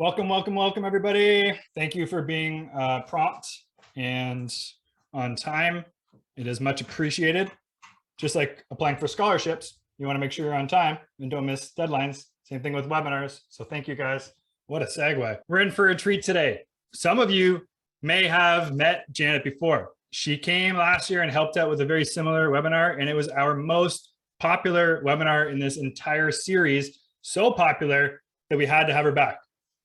Welcome, everybody. Thank you for being prompt and on time. It is much appreciated. Just like applying for scholarships, you want to make sure you're on time and don't miss deadlines. Same thing with webinars. So thank you, guys. What a segue. We're in for a treat today. Some of you may have met Janet before. She came last year and helped out with a very similar webinar, and it was our most popular webinar in this entire series. So popular that we had to have her back.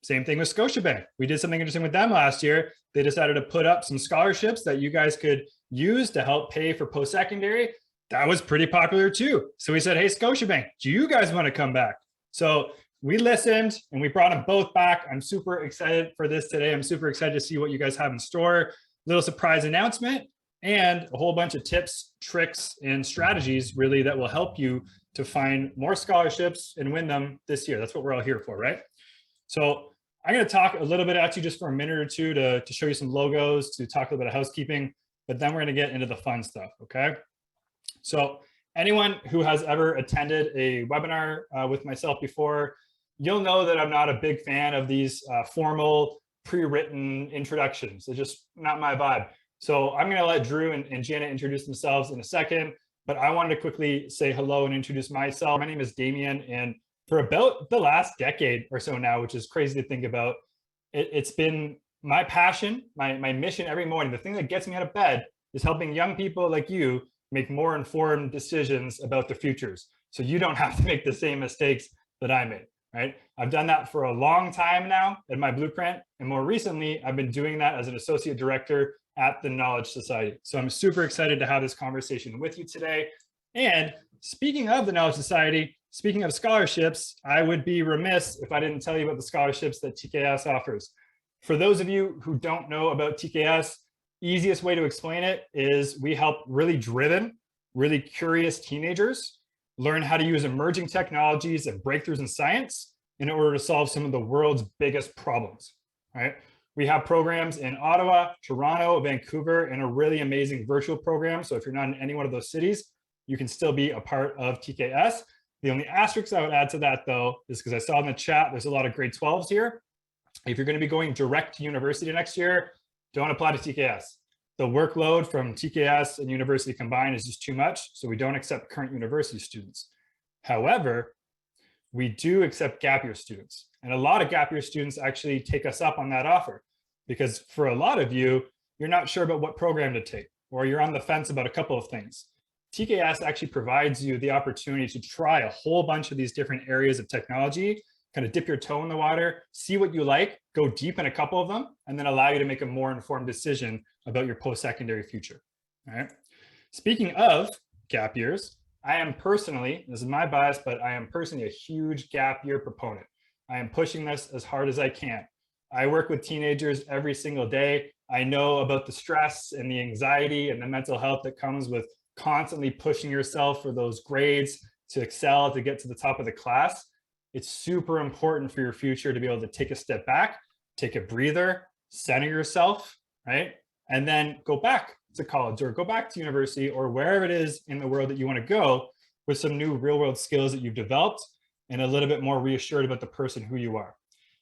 Same thing with Scotiabank. We did something interesting with them last year. They decided to put up some scholarships that you guys could use to help pay for post-secondary. That was pretty popular too. So we said, hey, Scotiabank, do you guys want to come back? So we listened and we brought them both back. I'm super excited for this today. I'm super excited to see what you guys have in store. Little surprise announcement and a whole bunch of tips, tricks, and strategies really that will help you to find more scholarships and win them this year. That's what we're all here for, right? So I'm going to talk a little bit at you just for a minute or two to show you some logos, to talk a little bit of housekeeping, but then we're going to get into the fun stuff, okay? So anyone who has ever attended a webinar with myself before, you'll know that I'm not a big fan of these formal, pre-written introductions. They're just not my vibe. So I'm going to let Drew and Janet introduce themselves in a second, but I wanted to quickly say hello and introduce myself. My name is Damien, and for about the last decade or so now, which is crazy to think about, it's been my passion, my mission every morning. The thing that gets me out of bed is helping young people like you make more informed decisions about their futures, so you don't have to make the same mistakes that I made, right? I've done that for a long time now at myBlueprint, and more recently, I've been doing that as an associate director at the Knowledge Society. So I'm super excited to have this conversation with you today. And speaking of the Knowledge Society, speaking of scholarships, I would be remiss if I didn't tell you about the scholarships that TKS offers. For those of you who don't know about TKS, easiest way to explain it is we help really driven, really curious teenagers learn how to use emerging technologies and breakthroughs in science in order to solve some of the world's biggest problems, right? We have programs in Ottawa, Toronto, Vancouver, and a really amazing virtual program. So if you're not in any one of those cities, you can still be a part of TKS. The only asterisk I would add to that, though, is because I saw in the chat, there's a lot of grade 12s here. If you're going to be going direct to university next year, don't apply to TKS. The workload from TKS and university combined is just too much, so we don't accept current university students. However, we do accept gap year students. And a lot of gap year students actually take us up on that offer, because for a lot of you, you're not sure about what program to take, or you're on the fence about a couple of things. TKS actually provides you the opportunity to try a whole bunch of these different areas of technology, kind of dip your toe in the water, see what you like, go deep in a couple of them, and then allow you to make a more informed decision about your post-secondary future. All right. Speaking of gap years, I am personally, this is my bias, but I am personally a huge gap year proponent. I am pushing this as hard as I can. I work with teenagers every single day. I know about the stress and the anxiety and the mental health that comes with constantly pushing yourself for those grades to excel, to get to the top of the class. It's super important for your future to be able to take a step back, take a breather, center yourself, right? And then go back to college or go back to university or wherever it is in the world that you want to go with some new real world skills that you've developed and a little bit more reassured about the person who you are.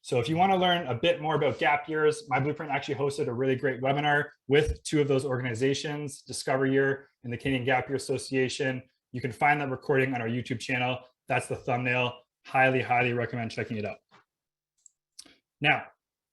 So if you want to learn a bit more about gap years, myBlueprint actually hosted a really great webinar with two of those organizations, Discover Year and the Canadian Gap Year Association. You can find that recording on our YouTube channel. That's the thumbnail. Highly recommend checking it out. Now,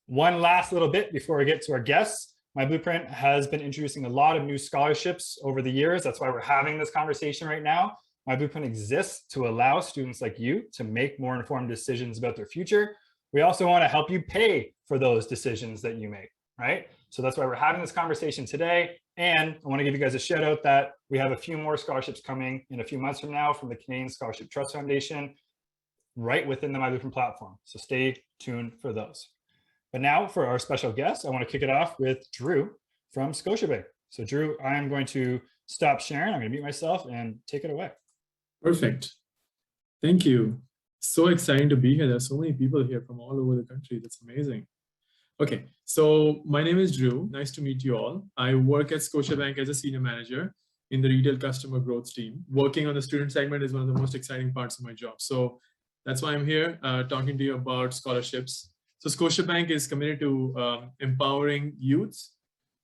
one last little bit before we get to our guests. myBlueprint has been introducing a lot of new scholarships over the years. That's why we're having this conversation right now. myBlueprint exists to allow students like you to make more informed decisions about their future. We also want to help you pay for those decisions that you make, right? So that's why we're having this conversation today. And I want to give you guys a shout out that we have a few more scholarships coming in a few months from now from the Canadian Scholarship Trust Foundation right within the myBlueprint platform. So stay tuned for those. But now for our special guest, I want to kick it off with Drew from Scotiabank. So Drew, I'm going to stop sharing. I'm going to mute myself and take it away. Perfect. Thank you. So exciting to be here. There's so many people here from all over the country. That's amazing. Okay, so my name is Drew. Nice to meet you all. I work at Scotiabank as a senior manager in the retail customer growth team. Working on the student segment is one of the most exciting parts of my job. So that's why I'm here talking to you about scholarships. So Scotiabank is committed to empowering youths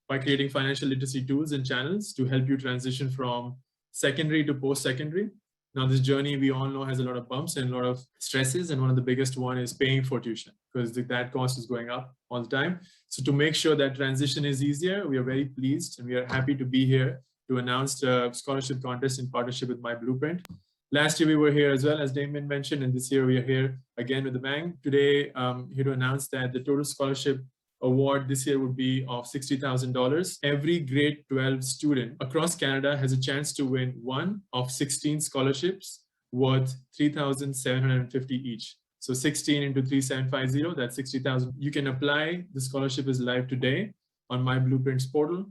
by creating financial literacy tools and channels to help you transition from secondary to post-secondary. Now, this journey we all know has a lot of bumps and a lot of stresses, and one of the biggest one is paying for tuition, because that cost is going up all the time. So to make sure that transition is easier, we are very pleased and we are happy to be here to announce the scholarship contest in partnership with myBlueprint. Last year we were here as well, as Damien mentioned, and this year we are here again with a bang. Today, here to announce that the total scholarship award this year would be of $60,000. Every grade 12 student across Canada has a chance to win one of 16 scholarships worth $3,750 each. So 16 into 3,750, that's 60,000. You can apply. The scholarship is live today on myBlueprint's portal.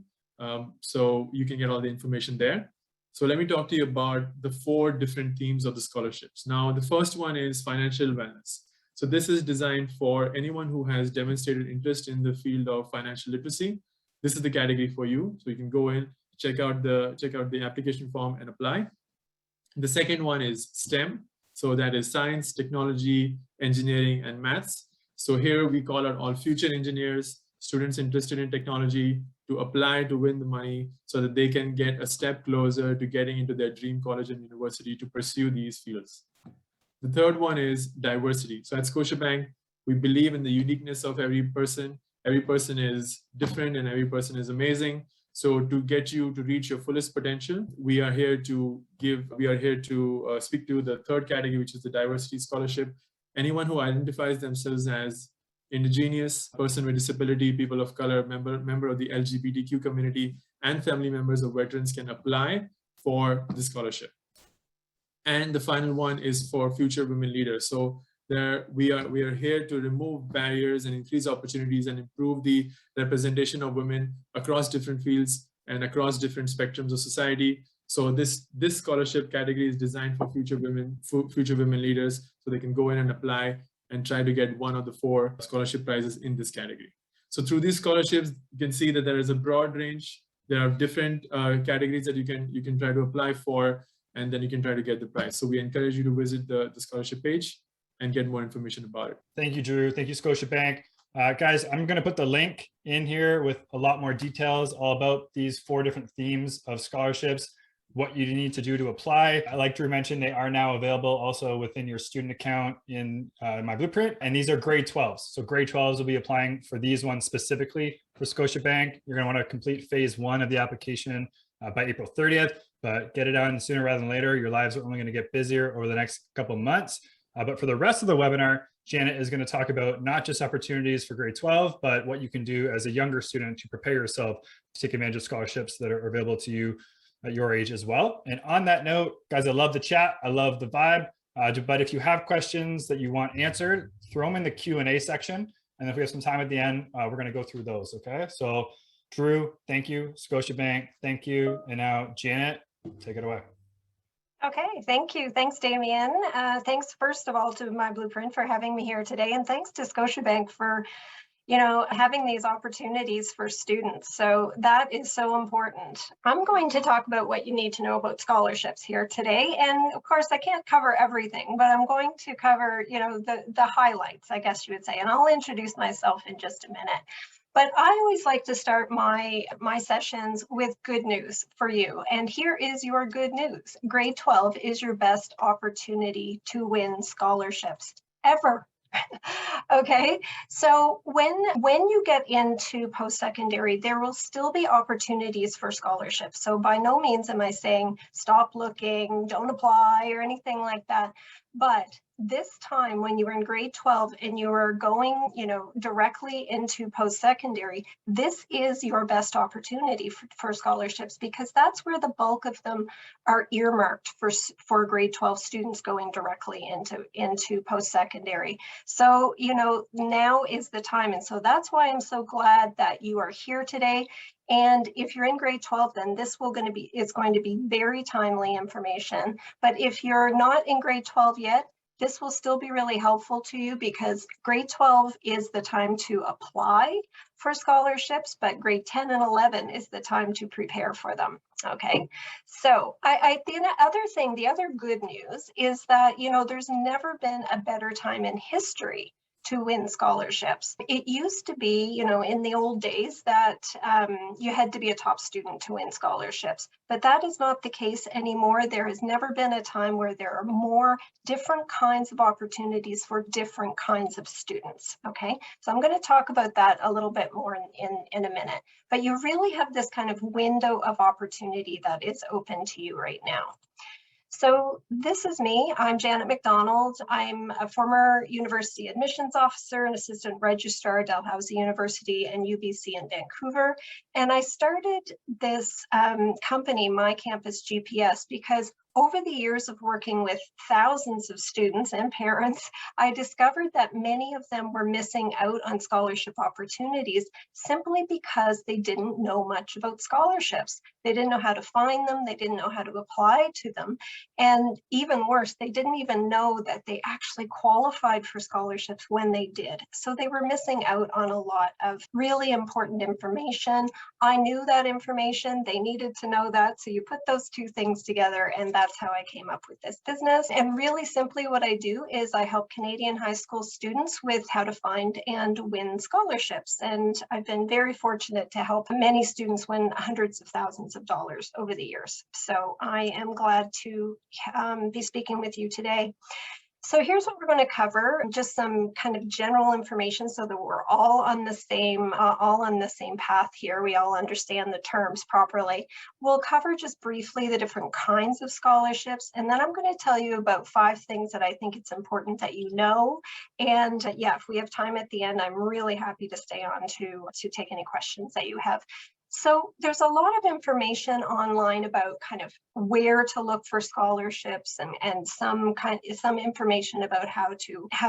So you can get all the information there. So let me talk to you about the 4 different themes of the scholarships. Now, the first one is financial wellness. So this is designed for anyone who has demonstrated interest in the field of financial literacy. This is the category for you. So you can go in, check out the application form and apply. The second one is STEM. So that is science, technology, engineering, and maths. So here we call out all future engineers, students interested in technology, to apply to win the money so that they can get a step closer to getting into their dream college and university to pursue these fields. The third one is diversity. So at Scotiabank, we believe in the uniqueness of every person. Every person is different and every person is amazing. So to get you to reach your fullest potential, we are here to speak to the third category, which is the diversity scholarship. Anyone who identifies themselves as indigenous, person with disability, people of color, member of the LGBTQ community, and family members of veterans can apply for the scholarship. And the final one is for future women leaders. So we are here to remove barriers and increase opportunities and improve the representation of women across different fields and across different spectrums of society. So this scholarship category is designed for future women leaders, so they can go in and apply and try to get one of the 4 scholarship prizes in this category. So through these scholarships, you can see that there is a broad range. There are different categories that you can try to apply for, and then you can try to get the prize. So we encourage you to visit the scholarship page and get more information about it. Thank you, Drew. Thank you, Scotiabank. Guys, I'm going to put the link in here with a lot more details all about these 4 different themes of scholarships, what you need to do to apply. Like Drew mentioned, they are now available also within your student account in myBlueprint. And these are grade 12s. So grade 12s will be applying for these ones specifically for Scotiabank. You're going to want to complete phase 1 of the application by April 30th, but get it done sooner rather than later. Your lives are only going to get busier over the next couple of months. But for the rest of the webinar, Janet is going to talk about not just opportunities for grade 12, but what you can do as a younger student to prepare yourself to take advantage of scholarships that are available to you at your age as well. And on that note, guys, I love the chat. I love the vibe. But if you have questions that you want answered, throw them in the Q&A section. And if we have some time at the end, we're going to go through those. Okay. So Drew, thank you. Scotiabank, thank you. And now Janet, take it away. Okay, thank you. Thanks, Damien. Thanks, first of all, to myBlueprint for having me here today. And thanks to Scotiabank for having these opportunities for students. So that is so important. I'm going to talk about what you need to know about scholarships here today. And of course, I can't cover everything, but I'm going to cover, the highlights, I guess you would say. And I'll introduce myself in just a minute. But I always like to start my sessions with good news for you. And here is your good news. Grade 12 is your best opportunity to win scholarships ever. Okay, so when you get into post-secondary, there will still be opportunities for scholarships. So by no means am I saying stop looking, don't apply or anything like that. But this time when you were in grade 12 and you are going, directly into post-secondary, this is your best opportunity for scholarships, because that's where the bulk of them are earmarked for grade 12 students going directly into post-secondary. So, now is the time. And so that's why I'm so glad that you are here today. And if you're in grade 12, then this is going to be very timely information. But if you're not in grade 12 yet, this will still be really helpful to you, because grade 12 is the time to apply for scholarships, but grade 10 and 11 is the time to prepare for them. Okay, so the other good news is that, there's never been a better time in history to win scholarships. It used to be, you know, in the old days that you had to be a top student to win scholarships, but that is not the case anymore. There has never been a time where there are more different kinds of opportunities for different kinds of students. Okay, so I'm going to talk about that a little bit more in a minute, but you really have this kind of window of opportunity that is open to you right now. So this is me. I'm Janet McDonald. I'm a former university admissions officer and assistant registrar at Dalhousie University and UBC in Vancouver. And I started this company, My Campus GPS, because over the years of working with thousands of students and parents, I discovered that many of them were missing out on scholarship opportunities simply because they didn't know much about scholarships. They didn't know how to find them. They didn't know how to apply to them. And even worse, they didn't even know that they actually qualified for scholarships when they did. So they were missing out on a lot of really important information. I knew that information. They needed to know that. So you put those two things together, and that's how I came up with this business. And really simply what I do is I help Canadian high school students with how to find and win scholarships. And I've been very fortunate to help many students win hundreds of thousands of dollars over the years. So I am glad to be speaking with you today. So here's what we're going to cover, just some kind of general information so that we're all on the same path here. We all understand the terms properly. We'll cover just briefly the different kinds of scholarships, and then I'm going to tell you about 5 things that I think it's important that you know. And yeah, if we have time at the end, I'm really happy to stay on to take any questions that you have. So there's a lot of information online about kind of where to look for scholarships and some information about how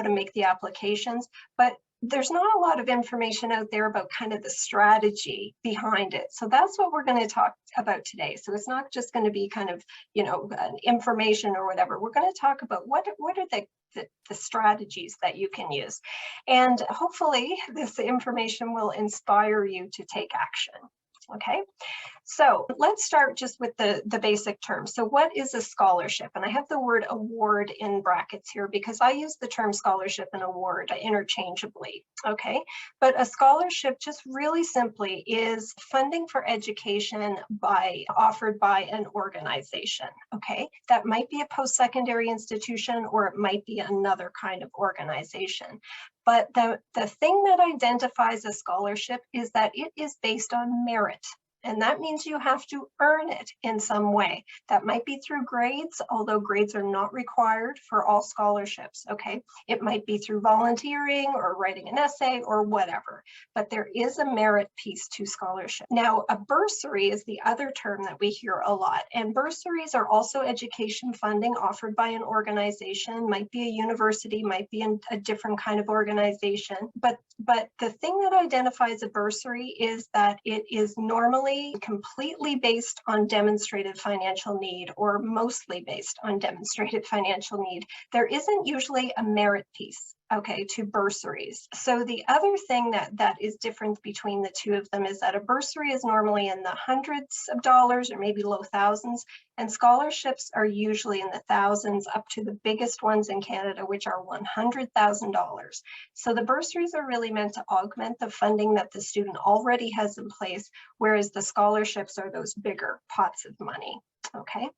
to make the applications, but there's not a lot of information out there about kind of the strategy behind it. So that's what we're going to talk about today. So it's not just going to be kind of, you know, information or whatever. We're going to talk about what are the strategies that you can use. And hopefully this information will inspire you to take action. Okay, so let's start just with the basic terms. So what is a scholarship? And I have the word award in brackets here because I use the term scholarship and award interchangeably, okay? But a scholarship just really simply is funding for education offered by an organization, okay? That might be a post-secondary institution or it might be another kind of organization. But the thing that identifies a scholarship is that it is based on merit. And that means you have to earn it in some way. That might be through grades, although grades are not required for all scholarships, okay? It might be through volunteering or writing an essay or whatever, but there is a merit piece to scholarship. Now, a bursary is the other term that we hear a lot, and bursaries are also education funding offered by an organization, might be a university, might be a different kind of organization, but the thing that identifies a bursary is that it is normally completely based on demonstrated financial need or mostly based on demonstrated financial need. There isn't usually a merit piece, okay, to bursaries. So the other thing that is different between the two of them is that a bursary is normally in the hundreds of dollars or maybe low thousands, and scholarships are usually in the thousands up to the biggest ones in Canada, which are $100,000. So the bursaries are really meant to augment the funding that the student already has in place, whereas the scholarships are those bigger pots of money, okay?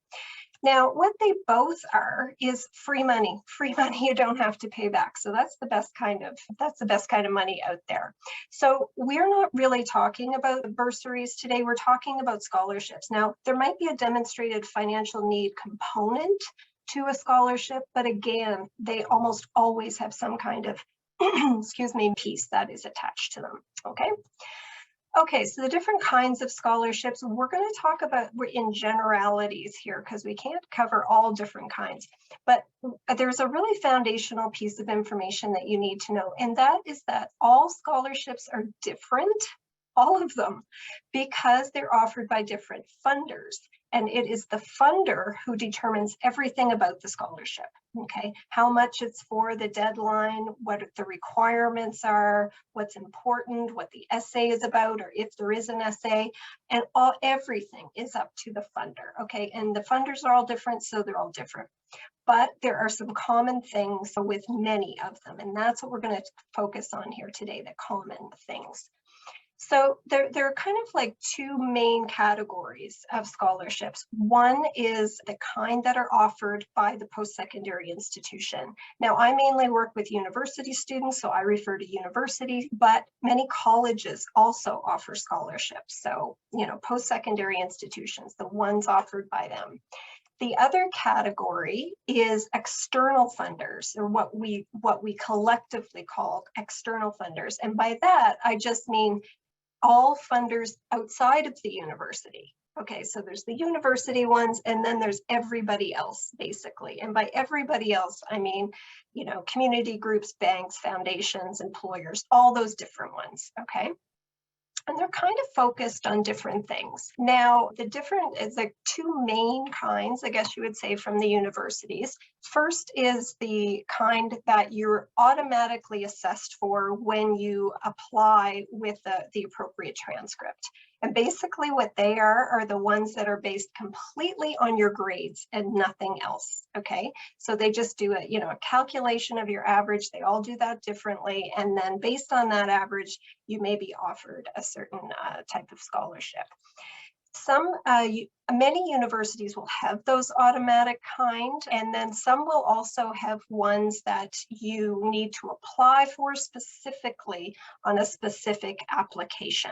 Now, what they both are is free money. Free money you don't have to pay back. So that's the best kind of money out there. So we're not really talking about bursaries today. We're talking about scholarships. Now, there might be a demonstrated financial need component to a scholarship, but again, they almost always have some kind of, excuse me, piece that is attached to them, okay? Okay, so the different kinds of scholarships, we're going to talk about in generalities here because we can't cover all different kinds, but there's a really foundational piece of information that you need to know, and that is that all scholarships are different, all of them, because they're offered by different funders. And it is the funder who determines everything about the scholarship, okay? How much it's for, the deadline, what the requirements are, what's important, what the essay is about, or if there is an essay, and everything is up to the funder, okay? And the funders are all different, so they're all different. But there are some common things with many of them, and that's what we're going to focus on here today, the common things. So there are kind of like two main categories of scholarships. One is the kind that are offered by the post-secondary institution. Now, I mainly work with university students, so I refer to universities, but many colleges also offer scholarships. So, you know, post-secondary institutions, the ones offered by them. The other category is external funders, or what we collectively call external funders. And by that, I just mean all funders outside of the university. Okay, so there's the university ones, and then there's everybody else, basically. And by everybody else, I mean, you know, community groups, banks, foundations, employers, all those different ones, okay? And they're kind of focused on different things. Now, the two main kinds, I guess you would say, from the universities. First is the kind that you're automatically assessed for when you apply with the appropriate transcript. And basically what they are the ones that are based completely on your grades and nothing else, okay? So they just do a calculation of your average. They all do that differently. And then based on that average, you may be offered a certain type of scholarship. Many universities will have those automatic kind, and then some will also have ones that you need to apply for specifically on a specific application.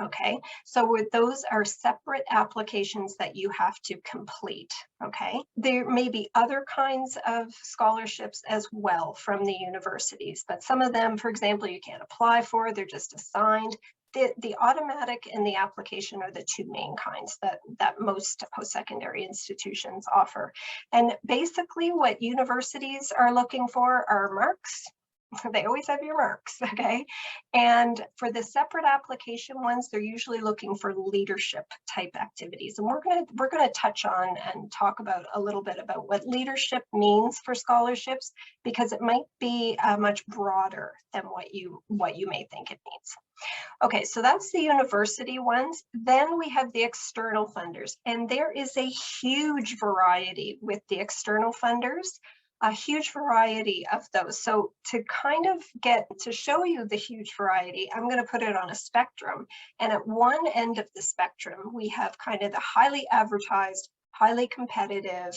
Okay, so those are separate applications that you have to complete, okay? There may be other kinds of scholarships as well from the universities, but some of them, for example, you can't apply for, they're just assigned. The automatic and the application are the two main kinds that most post-secondary institutions offer. And basically what universities are looking for are marks. They always have your marks, okay? And for the separate application ones, they're usually looking for leadership type activities. And we're gonna touch on and talk about a little bit about what leadership means for scholarships, because it might be much broader than what you may think it means. Okay, so that's the university ones. Then we have the external funders, and there is a huge variety with the external funders. A huge variety of those. So to kind of show you the huge variety, I'm going to put it on a spectrum. And at one end of the spectrum, we have kind of the highly advertised, highly competitive,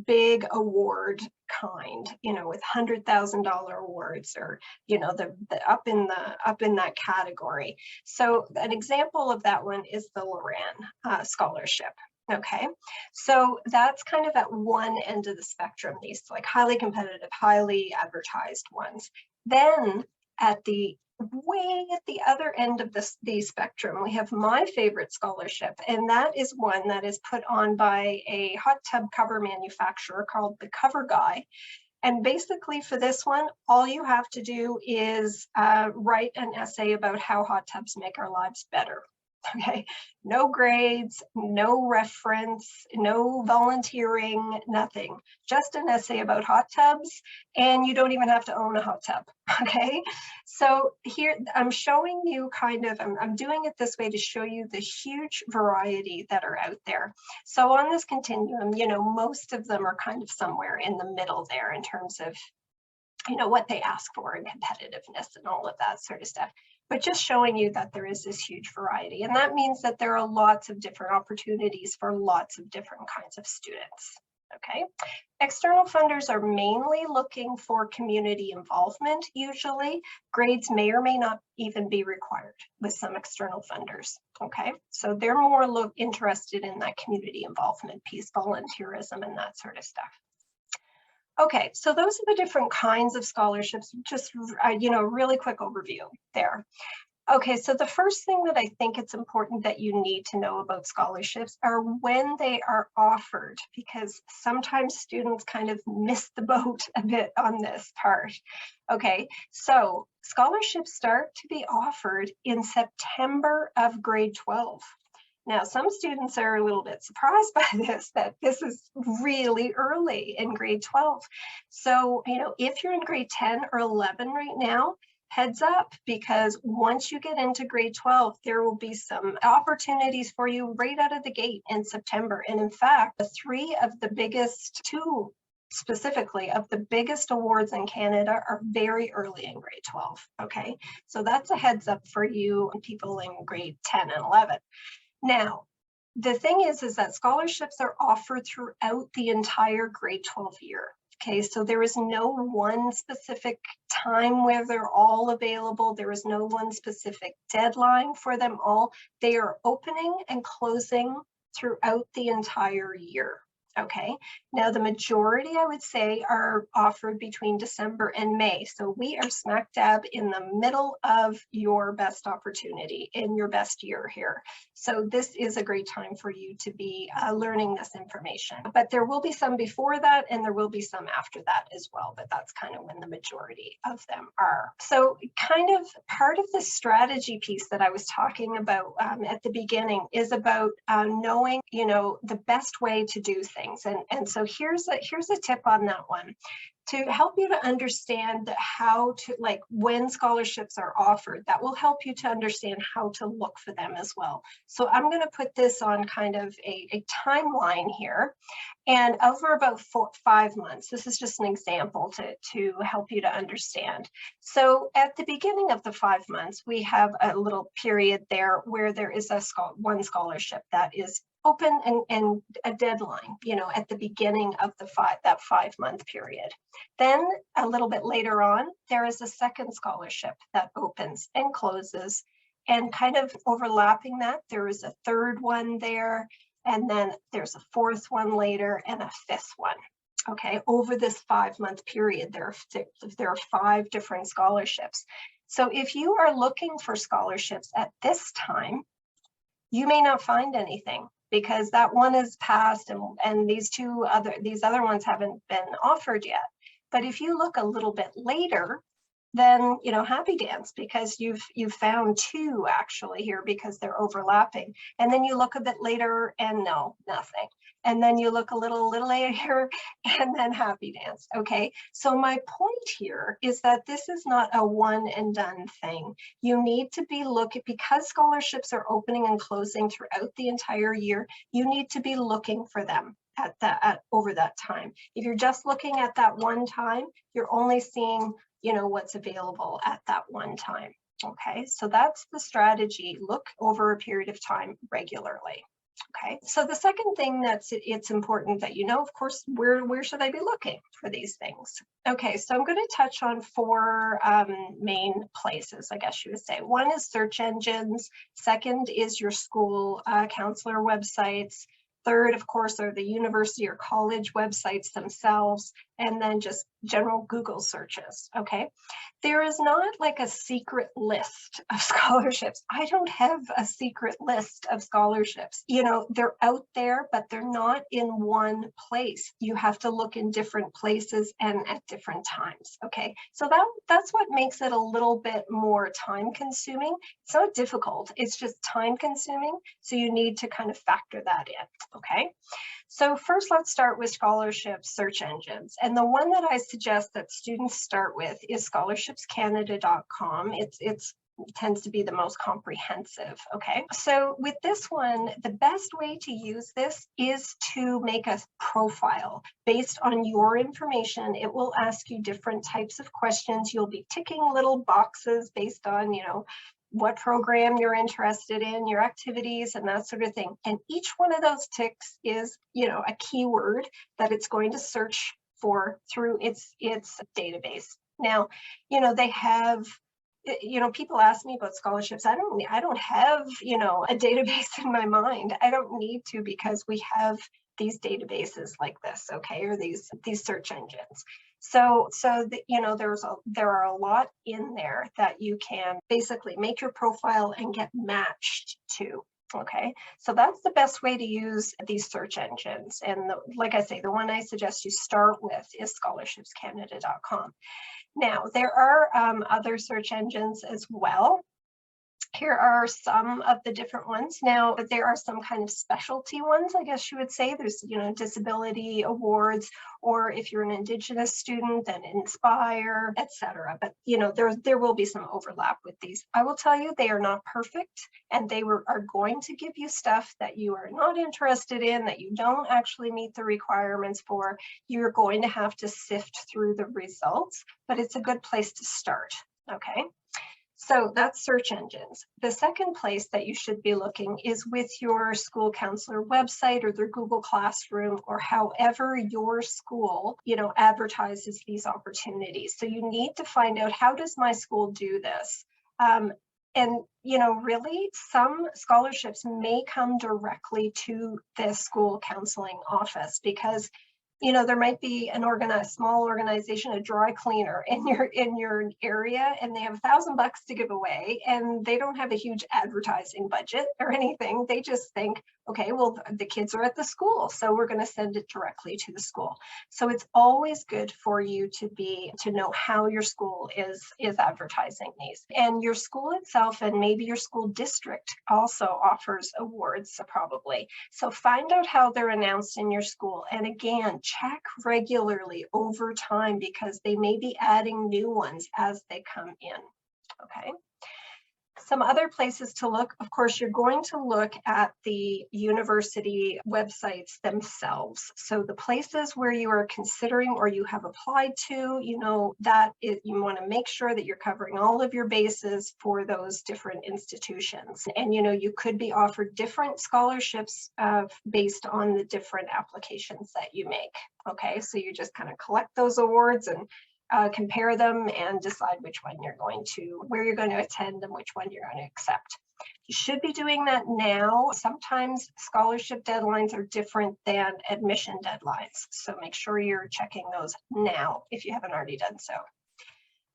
big award kind, with $100,000 awards, or, the up in that category. So an example of that one is the Loran Scholarship. Okay, so that's kind of at one end of the spectrum, these like highly competitive, highly advertised ones. Then way at the other end of the spectrum, we have my favorite scholarship, and that is one that is put on by a hot tub cover manufacturer called The Cover Guy. And basically for this one, all you have to do is write an essay about how hot tubs make our lives better. Okay, no grades, no reference, no volunteering, nothing, just an essay about hot tubs, and you don't even have to own a hot tub. Okay, so here I'm showing you I'm doing it this way to show you the huge variety that are out there. So on this continuum, most of them are kind of somewhere in the middle there in terms of what they ask for and competitiveness and all of that sort of stuff. But just showing you that there is this huge variety. And that means that there are lots of different opportunities for lots of different kinds of students, okay? External funders are mainly looking for community involvement, usually. Grades may or may not even be required with some external funders, okay? So they're more interested in that community involvement piece, volunteerism, and that sort of stuff. Okay, so those are the different kinds of scholarships, just, really quick overview there. Okay, so the first thing that I think it's important that you need to know about scholarships are when they are offered, because sometimes students kind of miss the boat a bit on this part. Okay, so scholarships start to be offered in September of grade 12. Now, some students are a little bit surprised by this, that this is really early in grade 12. So, if you're in grade 10 or 11 right now, heads up, because once you get into grade 12, there will be some opportunities for you right out of the gate in September. And in fact, two specifically of the biggest awards in Canada are very early in grade 12. Okay, so that's a heads up for you people in grade 10 and 11. Now, the thing is that scholarships are offered throughout the entire grade 12 year. Okay, so there is no one specific time where they're all available. There is no one specific deadline for them all. They are opening and closing throughout the entire year. Okay, now the majority, I would say, are offered between December and May. So we are smack dab in the middle of your best opportunity in your best year here. So this is a great time for you to be learning this information. But there will be some before that, and there will be some after that as well. But that's kind of when the majority of them are. So kind of part of the strategy piece that I was talking about at the beginning is about knowing, the best way to do things. And so here's a tip on that one to help you to understand how to, like, when scholarships are offered. That will help you to understand how to look for them as well. So I'm going to put this on kind of a timeline here, and over about 5 months. This is just an example to help you to understand. So at the beginning of the 5 months, we have a little period there where there is one scholarship that is open and a deadline, at the beginning of that 5 month period. Then a little bit later on, there is a second scholarship that opens and closes, and kind of overlapping that, there is a third one there, and then there's a fourth one later and a fifth one. Okay, over this 5 month period, there are 5 different scholarships. So if you are looking for scholarships at this time, you may not find anything, because that one is passed and these other ones haven't been offered yet. But if you look a little bit later, then happy dance, because you've found 2 actually here, because they're overlapping. And then you look a bit later and no, nothing. And then you look a little later and then happy dance. Okay, so my point here is that this is not a one and done thing. You need to be looking, because scholarships are opening and closing throughout the entire year, you need to be looking for them over that time. If you're just looking at that one time, you're only seeing what's available at that one time. Okay, so that's the strategy. Look over a period of time regularly. Okay, so the second thing it's important that of course, where should I be looking for these things? Okay, so I'm going to touch on 4 main places, I guess you would say. One is search engines. Second is your school counselor websites. Third, of course, are the university or college websites themselves, and then just general Google searches. Okay, there is not like a secret list of scholarships. I don't have a secret list of scholarships. They're out there, but they're not in one place. You have to look in different places and at different times. Okay, so that's what makes it a little bit more time consuming. It's not difficult, it's just time consuming. So you need to kind of factor that in. Okay, so first let's start with scholarship search engines. And the one that I suggest that students start with is ScholarshipsCanadacom. It tends to be the most comprehensive. Okay, so with this one, the best way to use this is to make a profile based on your information. It will ask you different types of questions. You'll be ticking little boxes based on, what program you're interested in, your activities, and that sort of thing. And each one of those ticks is, a keyword that it's going to search for through its database. Now, they have, people ask me about scholarships. I don't have, a database in my mind. I don't need to, because we have these databases like this, okay, or these search engines. So there are a lot in there that you can basically make your profile and get matched to. Okay, so that's the best way to use these search engines. And like I say, the one I suggest you start with is ScholarshipsCanada.com. Now, there are other search engines as well. Here are some of the different ones. Now, there are some kind of specialty ones, I guess you would say. There's, disability awards, or if you're an Indigenous student, then Inspire, etc. But, there will be some overlap with these. I will tell you, they are not perfect, and they are going to give you stuff that you are not interested in, that you don't actually meet the requirements for. You're going to have to sift through the results, but it's a good place to start, okay? So that's search engines. The second place that you should be looking is with your school counselor website or their Google Classroom, or however your school, advertises these opportunities. So you need to find out, how does my school do this? And, really, some scholarships may come directly to the school counseling office, because there might be a small organization, a dry cleaner in your area, and they have $1,000 to give away, and they don't have a huge advertising budget or anything. They just think, okay, well, the kids are at the school, so we're going to send it directly to the school. So it's always good for you to know how your school is advertising these. And your school itself, and maybe your school district, also offers awards probably. So find out how they're announced in your school. And again, check regularly over time, because they may be adding new ones as they come in, okay? Some other places to look, of course, you're going to look at the university websites themselves. So the places where you are considering or you have applied to, you want to make sure that you're covering all of your bases for those different institutions. And, you could be offered different scholarships based on the different applications that you make. Okay, so you just kind of collect those awards and compare them and decide where you're going to attend and which one you're going to accept. You should be doing that now. Sometimes scholarship deadlines are different than admission deadlines, so make sure you're checking those now if you haven't already done so.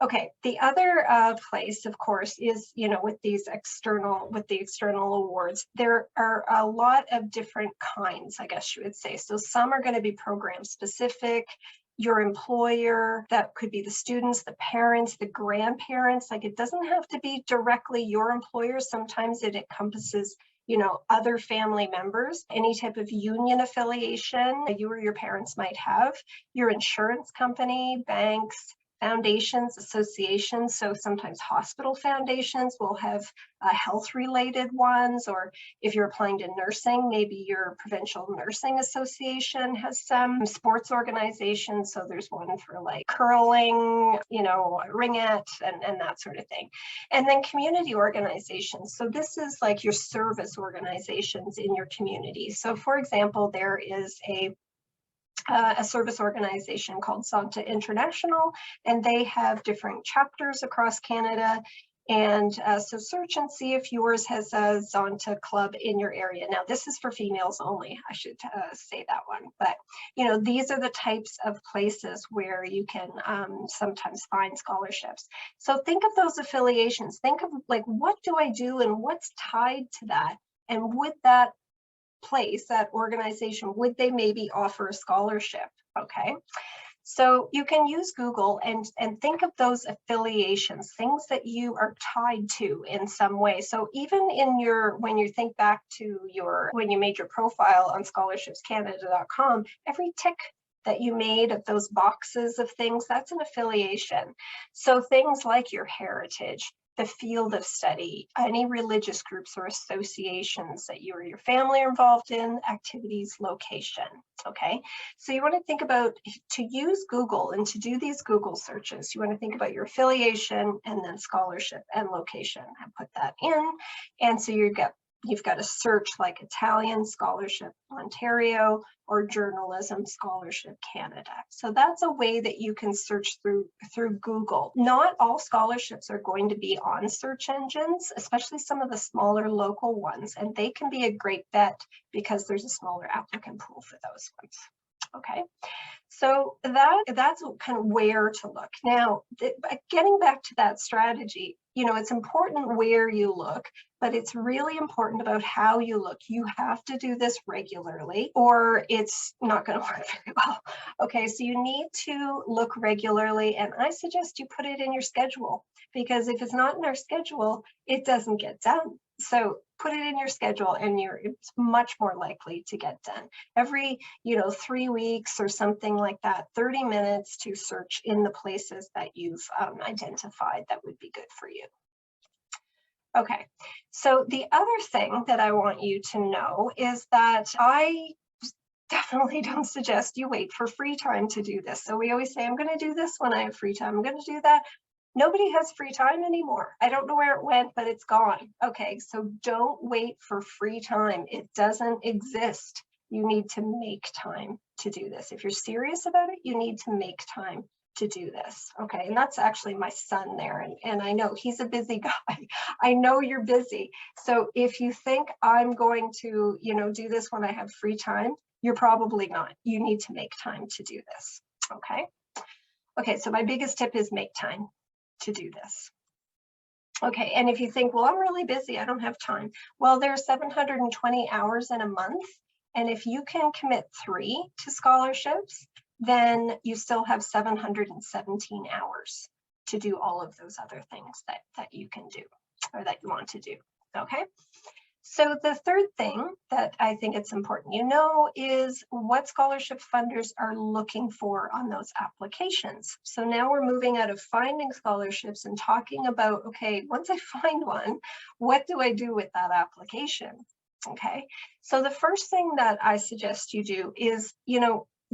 Okay, the other place, of course, is, with the external awards, there are a lot of different kinds, I guess you would say. So some are going to be program specific. Your employer, that could be the students, the parents, the grandparents. Like, it doesn't have to be directly your employer. Sometimes it encompasses, other family members, any type of union affiliation you or your parents might have, your insurance company, banks, foundations, associations. So sometimes hospital foundations will have health-related ones, or if you're applying to nursing, maybe your provincial nursing association has some. Sports organizations, so there's one for like curling, ringette, and that sort of thing. And then community organizations. So this is like your service organizations in your community. So for example, there is a service organization called Zonta International, and they have different chapters across Canada. And so search and see if yours has a Zonta club in your area. Now, this is for females only, I should say that one. But, these are the types of places where you can sometimes find scholarships. So think of those affiliations. Think of, like, what do I do and what's tied to that? And would that place, that organization, would they maybe offer a scholarship? Okay, so you can use Google and think of those affiliations, things that you are tied to in some way. So even when you think back to when you made your profile on ScholarshipsCanadacom, every tick that you made of those boxes of things, that's an affiliation. So things like your heritage, the field of study, any religious groups or associations that you or your family are involved in, activities, location, okay? So you want to think about, to use Google and to do these Google searches, you want to think about your affiliation and then scholarship and location, and put that in. And so you've got a search like Italian Scholarship Ontario or Journalism Scholarship Canada. So that's a way that you can search through Google. Not all scholarships are going to be on search engines, especially some of the smaller local ones, and they can be a great bet because there's a smaller applicant pool for those ones. Okay, so that's kind of where to look. Now, getting back to that strategy, you know, it's important where you look, but it's really important about how you look. You have to do this regularly or it's not going to work very well. Okay, so you need to look regularly, and I suggest you put it in your schedule, because if it's not in our schedule, it doesn't get done. So put it in your schedule and it's much more likely to get done. Every, 3 weeks or something like that, 30 minutes to search in the places that you've identified that would be good for you. Okay, so the other thing that I want you to know is that I definitely don't suggest you wait for free time to do this. So we always say, I'm going to do this when I have free time. I'm going to do that. Nobody has free time anymore. I don't know where it went, but it's gone. Okay, so don't wait for free time. It doesn't exist. You need to make time to do this. If you're serious about it, you need to make time to do this. Okay, and that's actually my son there. And I know he's a busy guy. I know you're busy. So if you think I'm going to, do this when I have free time, you're probably not. You need to make time to do this. Okay. Okay, so my biggest tip is make time to do this. Okay, and if you think, well, I'm really busy, I don't have time. Well, there's 720 hours in a month. And if you can commit 3 to scholarships, then you still have 717 hours to do all of those other things that you can do or that you want to do. Okay. So the third thing that I think it's important you know is what scholarship funders are looking for on those applications. So now we're moving out of finding scholarships and talking about, okay, once I find one, what do I do with that application? Okay, so the first thing that I suggest you do is,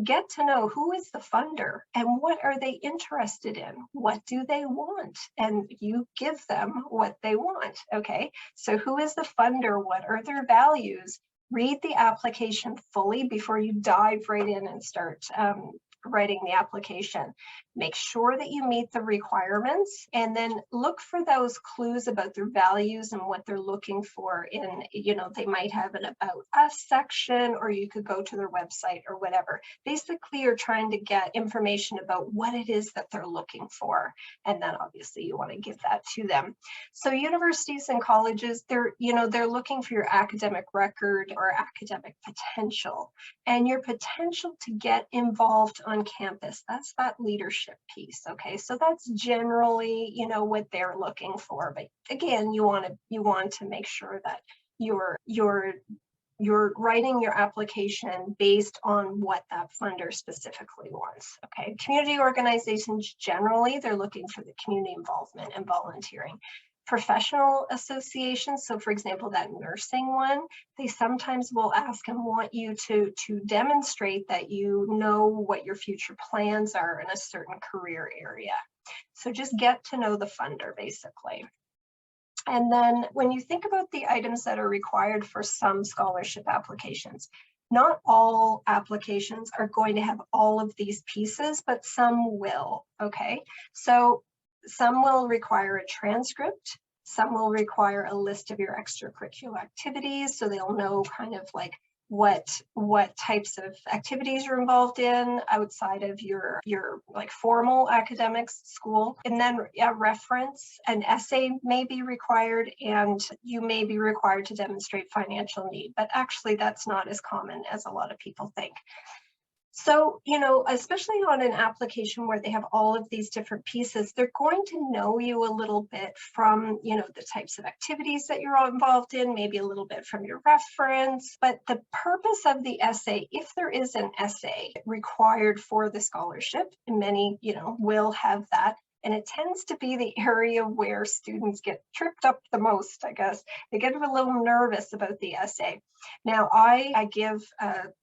get to know who is the funder and what are they interested in? What do they want? And you give them what they want, okay? So who is the funder? What are their values? Read the application fully before you dive right in and start writing the application. Make sure that you meet the requirements and then look for those clues about their values and what they're looking for in, they might have an About Us section, or you could go to their website or whatever. Basically, you're trying to get information about what it is that they're looking for. And then obviously you want to give that to them. So universities and colleges, they're looking for your academic record or academic potential and your potential to get involved on campus. That's that leadership piece. Okay, so that's generally what they're looking for, but again, you want to make sure that you're writing your application based on what that funder specifically wants. Okay, community organizations generally, they're looking for the community involvement and volunteering. Professional associations, so for example, that nursing one, they sometimes will ask and want you to demonstrate that you know what your future plans are in a certain career area. So just get to know the funder, basically. And then when you think about the items that are required for some scholarship applications, not all applications are going to have all of these pieces, but some will, okay? So some will require a transcript. Some will require a list of your extracurricular activities, so they'll know kind of like what types of activities you're involved in outside of your like formal academics school. And then a reference, an essay may be required, and you may be required to demonstrate financial need, but actually that's not as common as a lot of people think. So, especially on an application where they have all of these different pieces, they're going to know you a little bit from, the types of activities that you're involved in, maybe a little bit from your reference. But the purpose of the essay, if there is an essay required for the scholarship, and many, will have that, and it tends to be the area where students get tripped up the most, I guess. They get a little nervous about the essay. Now, I give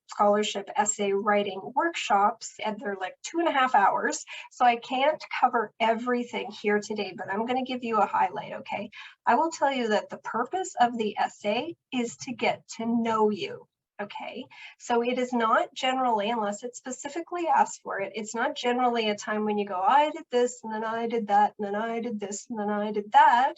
scholarship essay writing workshops, and they're like 2.5 hours. So I can't cover everything here today, but I'm going to give you a highlight, okay? I will tell you that the purpose of the essay is to get to know you. Okay, so it is not generally, unless it's specifically asked for it, it's not generally a time when you go, I did this, and then I did that, and then I did this, and then I did that,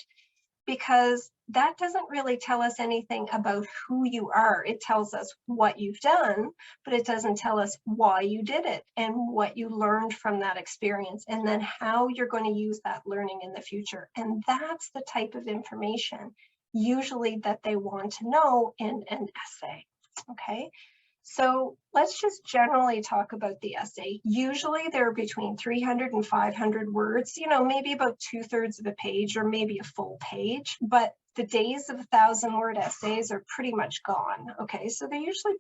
because that doesn't really tell us anything about who you are. It tells us what you've done, but it doesn't tell us why you did it and what you learned from that experience, and then how you're going to use that learning in the future. And that's the type of information usually that they want to know in an essay. Okay. So let's just generally talk about the essay. Usually they're between 300 and 500 words, maybe about 2/3 of a page or maybe a full page, but the days of 1,000-word essays are pretty much gone. Okay, so they're usually,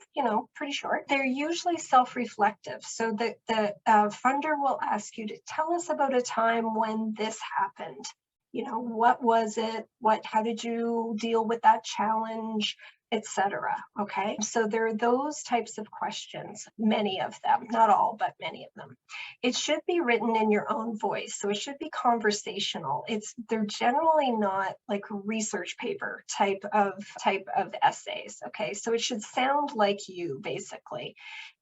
pretty short. They're usually self-reflective. So the funder will ask you to tell us about a time when this happened. What was it? How did you deal with that challenge? Etc. Okay, so there are those types of questions, many of them, not all, but many of them. It should be written in your own voice, so it should be conversational. They're generally not like research paper type of essays. Okay, so it should sound like you, basically.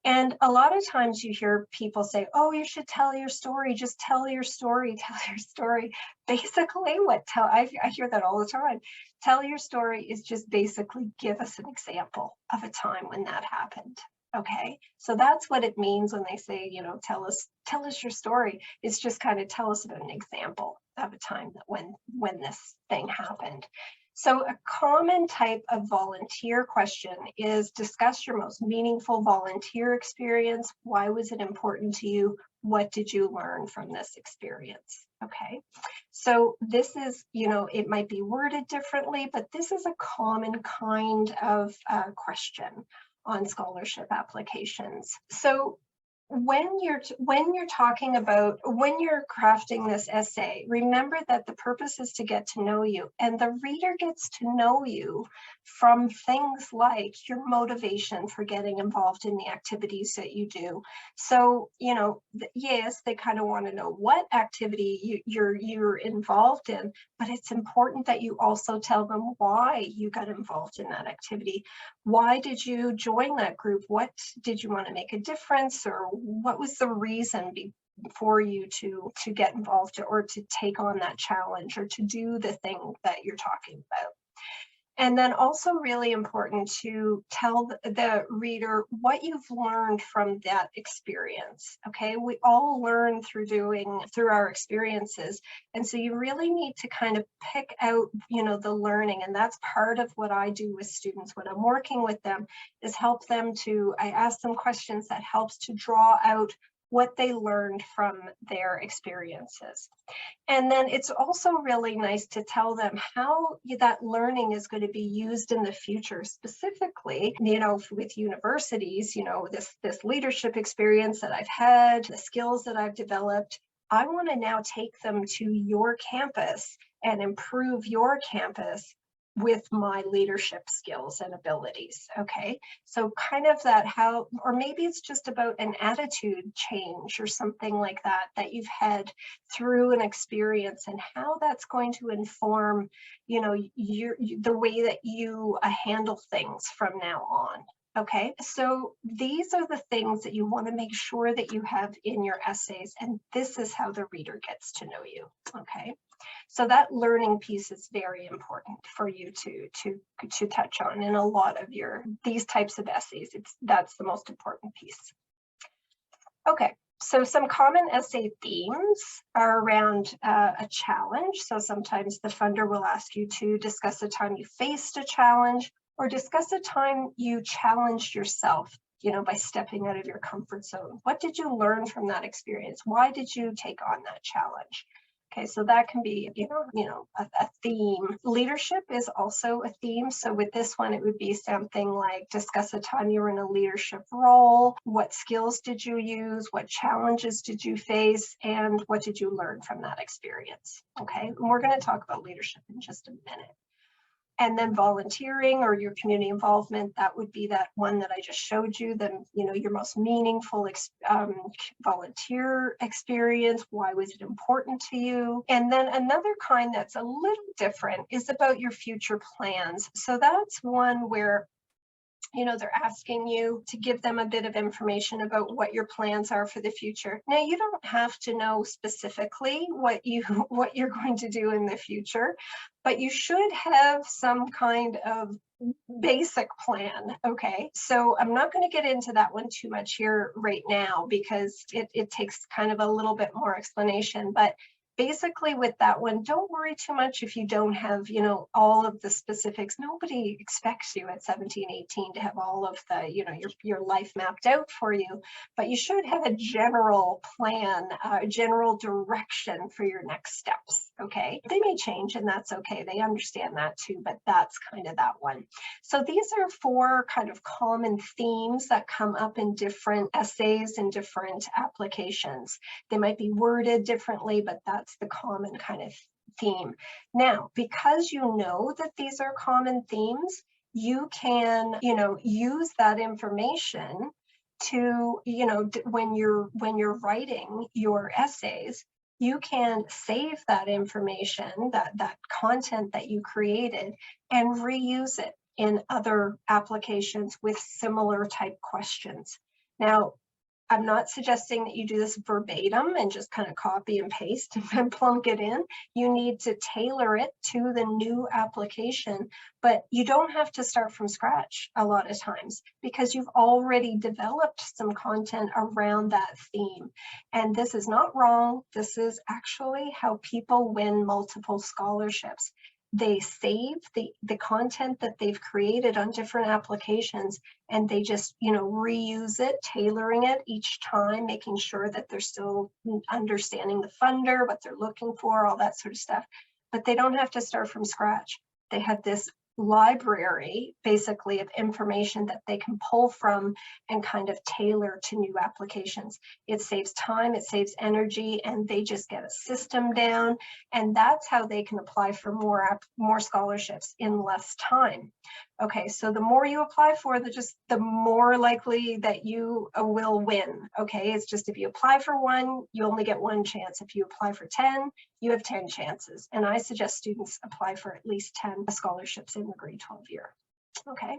And a lot of times you hear people say, oh, you should tell your story, just tell your story, tell your story. Basically, I hear that all the time. Tell your story is just basically give us an example of a time when that happened. Okay, so that's what it means when they say, tell us your story. It's just kind of tell us about an example of a time that when this thing happened. So a common type of volunteer question is discuss your most meaningful volunteer experience. Why was it important to you? What did you learn from this experience? Okay, so this is, it might be worded differently, but this is a common kind of question on scholarship applications. So when you're crafting this essay, remember that the purpose is to get to know you, and the reader gets to know you from things like your motivation for getting involved in the activities that you do. So, yes, they kind of want to know what activity you're involved in, but it's important that you also tell them why you got involved in that activity. Why did you join that group? What did you want to make a difference, or what was the reason for you to get involved or to take on that challenge or to do the thing that you're talking about? And then also really important to tell the reader what you've learned from that experience. Okay, we all learn through our experiences. And so you really need to kind of pick out, the learning. And that's part of what I do with students when I'm working with them, is help them I ask them questions that helps to draw out what they learned from their experiences. And then it's also really nice to tell them how that learning is going to be used in the future, specifically, with universities, this leadership experience that I've had, the skills that I've developed. I want to now take them to your campus and improve your campus with my leadership skills and abilities. Okay, so kind of or maybe it's just about an attitude change or something like that you've had through an experience, and how that's going to inform, the way that you handle things from now on. Okay, so these are the things that you want to make sure that you have in your essays, and this is how the reader gets to know you. Okay, so that learning piece is very important for you to touch on in a lot of these types of essays. That's the most important piece. Okay, so some common essay themes are around a challenge. So sometimes the funder will ask you to discuss a time you faced a challenge, or discuss a time you challenged yourself, by stepping out of your comfort zone. What did you learn from that experience? Why did you take on that challenge? Okay, so that can be, a theme. Leadership is also a theme. So with this one, it would be something like discuss a time you were in a leadership role. What skills did you use? What challenges did you face? And what did you learn from that experience? Okay, and we're going to talk about leadership in just a minute. And then volunteering or your community involvement, that would be that one that I just showed you, your most meaningful volunteer experience. Why was it important to you? And then another kind that's a little different is about your future plans. So that's one where they're asking you to give them a bit of information about what your plans are for the future. Now, you don't have to know specifically what you're going to do in the future, but you should have some kind of basic plan. Okay, so I'm not going to get into that one too much here right now because it takes kind of a little bit more explanation, but basically with that one, don't worry too much if you don't have, all of the specifics. Nobody expects you at 17, 18 to have all of the, your life mapped out for you, but you should have a general plan, a general direction for your next steps. Okay, they may change and that's okay. They understand that too, but that's kind of that one. So these are 4 kind of common themes that come up in different essays and different applications. They might be worded differently, but that's the common kind of theme. Now, because you know that these are common themes, you can, use that information to, when you're writing your essays, you can save that information, that content that you created, and reuse it in other applications with similar type questions. Now, I'm not suggesting that you do this verbatim and just kind of copy and paste and plunk it in. You need to tailor it to the new application, but you don't have to start from scratch a lot of times because you've already developed some content around that theme. And this is not wrong. This is actually how people win multiple scholarships. They save the content that they've created on different applications, and they just, reuse it, tailoring it each time, making sure that they're still understanding the funder, what they're looking for, all that sort of stuff. But they don't have to start from scratch. They have this library, basically, of information that they can pull from and kind of tailor to new applications. It saves time, it saves energy, and they just get a system down. And that's how they can apply for more scholarships in less time. Okay, so the more you apply for, the more likely that you will win. Okay, it's just if you apply for 1, you only get 1 chance. If you apply for 10, you have 10 chances. And I suggest students apply for at least 10 scholarships in the grade 12 year. Okay,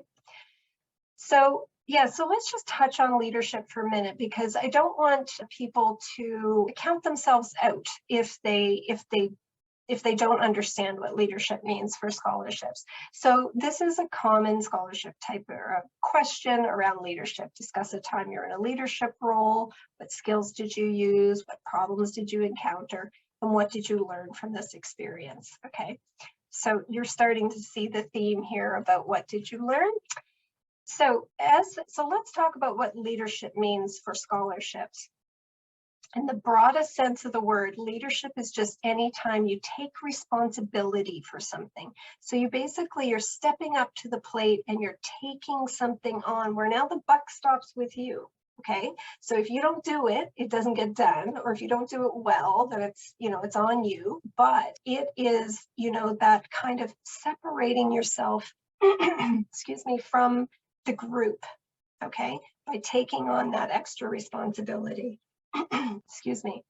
so yeah, so let's just touch on leadership for a minute, because I don't want people to count themselves out if they don't understand what leadership means for scholarships. So this is a common scholarship type or question around leadership. Discuss a time you're in a leadership role. What skills did you use? What problems did you encounter? And what did you learn from this experience? Okay, so you're starting to see the theme here about what did you learn? So let's talk about what leadership means for scholarships. In the broadest sense of the word, leadership is just any time you take responsibility for something. So you're stepping up to the plate and you're taking something on where now the buck stops with you. Okay, so if you don't do it, it doesn't get done, or if you don't do it well, then it's on you. But it is, that kind of separating yourself, excuse me, from the group. Okay, by taking on that extra responsibility. Excuse me.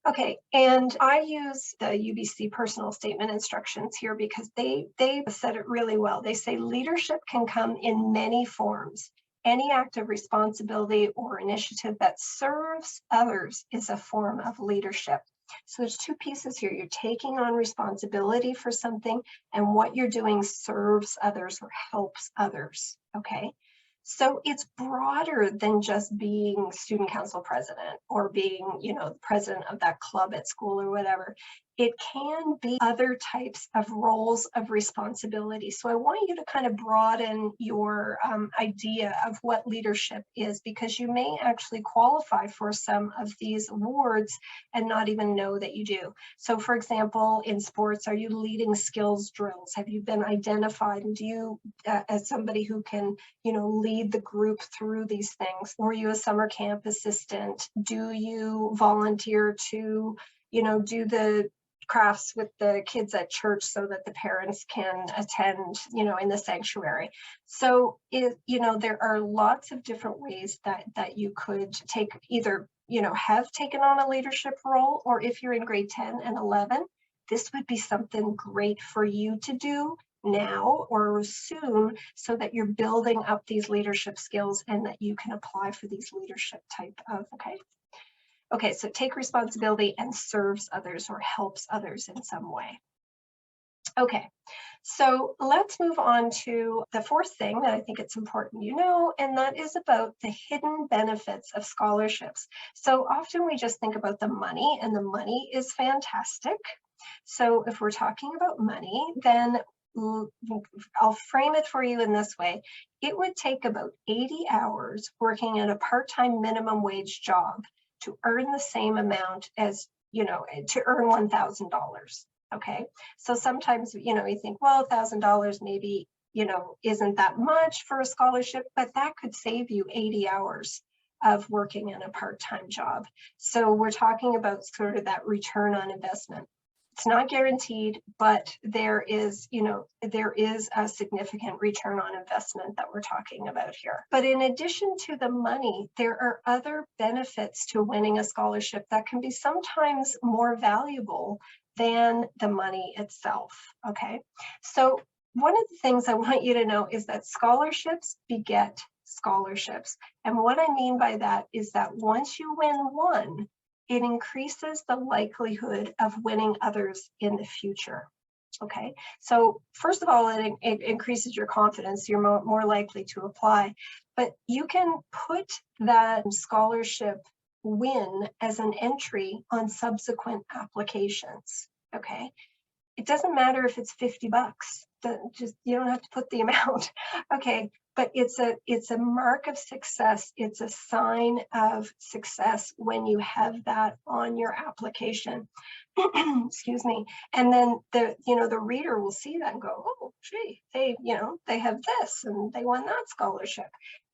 Okay, and I use the UBC personal statement instructions here because they said it really well. They say leadership can come in many forms. Any act of responsibility or initiative that serves others is a form of leadership. So there's 2 pieces here. You're taking on responsibility for something, and what you're doing serves others or helps others. Okay. So it's broader than just being student council president or being, the president of that club at school or whatever. It can be other types of roles of responsibility. So I want you to kind of broaden your idea of what leadership is, because you may actually qualify for some of these awards and not even know that you do. So for example, in sports, are you leading skills drills? Have you been identified? And do you, as somebody who can, lead the group through these things? Or are you a summer camp assistant? Do you volunteer to, do the crafts with the kids at church so that the parents can attend, in the sanctuary? So there are lots of different ways that you could take either, have taken on a leadership role, or if you're in grade 10 and 11, this would be something great for you to do now or soon so that you're building up these leadership skills and that you can apply for these leadership type of, okay, so take responsibility and serves others or helps others in some way. Okay, so let's move on to the fourth thing that I think it's important you know, and that is about the hidden benefits of scholarships. So often we just think about the money, and the money is fantastic. So if we're talking about money, then I'll frame it for you in this way. It would take about 80 hours working in a part-time minimum wage job to earn the same amount as, to earn $1,000. Okay, so sometimes, you think, well, $1,000 maybe, isn't that much for a scholarship, but that could save you 80 hours of working in a part-time job. So we're talking about sort of that return on investment. It's not guaranteed, but there is, there is a significant return on investment that we're talking about here. But in addition to the money, there are other benefits to winning a scholarship that can be sometimes more valuable than the money itself, okay? So one of the things I want you to know is that scholarships beget scholarships. And what I mean by that is that once you win one, it increases the likelihood of winning others in the future, okay? So first of all, it increases your confidence. You're more likely to apply, but you can put that scholarship win as an entry on subsequent applications, okay? It doesn't matter if it's $50, you don't have to put the amount, okay? But it's a mark of success. It's a sign of success when you have that on your application. Excuse me. And then the reader will see that and go, oh, gee, they have this and they won that scholarship.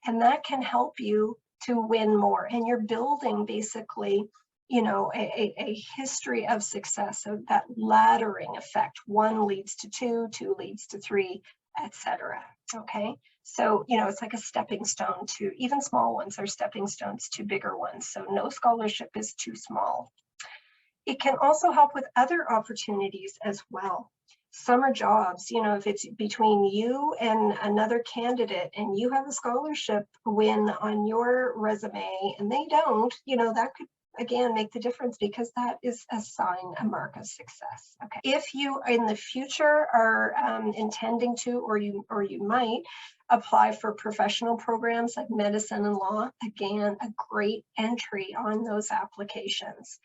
And that can help you to win more. And you're building basically, a history of success, of that laddering effect. 1 leads to 2, 2 leads to 3, etc. Okay. So, it's like a stepping stone to, even small ones are stepping stones to bigger ones. So no scholarship is too small. It can also help with other opportunities as well. Summer jobs, if it's between you and another candidate and you have a scholarship win on your resume and they don't, that could again make the difference, because that is a sign, a mark of success. Okay. If you in the future are intending to, or you might apply for professional programs like medicine and law, again, a great entry on those applications.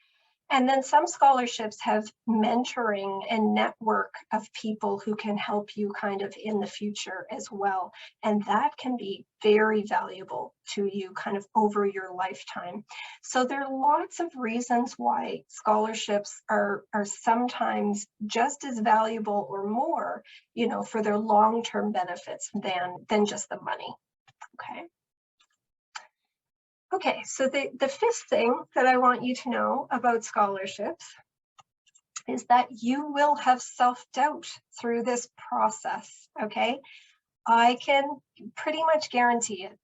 And then some scholarships have mentoring and network of people who can help you kind of in the future as well. And that can be very valuable to you kind of over your lifetime. So there are lots of reasons why scholarships are sometimes just as valuable or more, for their long-term benefits than just the money, okay? Okay, so the fifth thing that I want you to know about scholarships is that you will have self-doubt through this process, okay? I can pretty much guarantee it.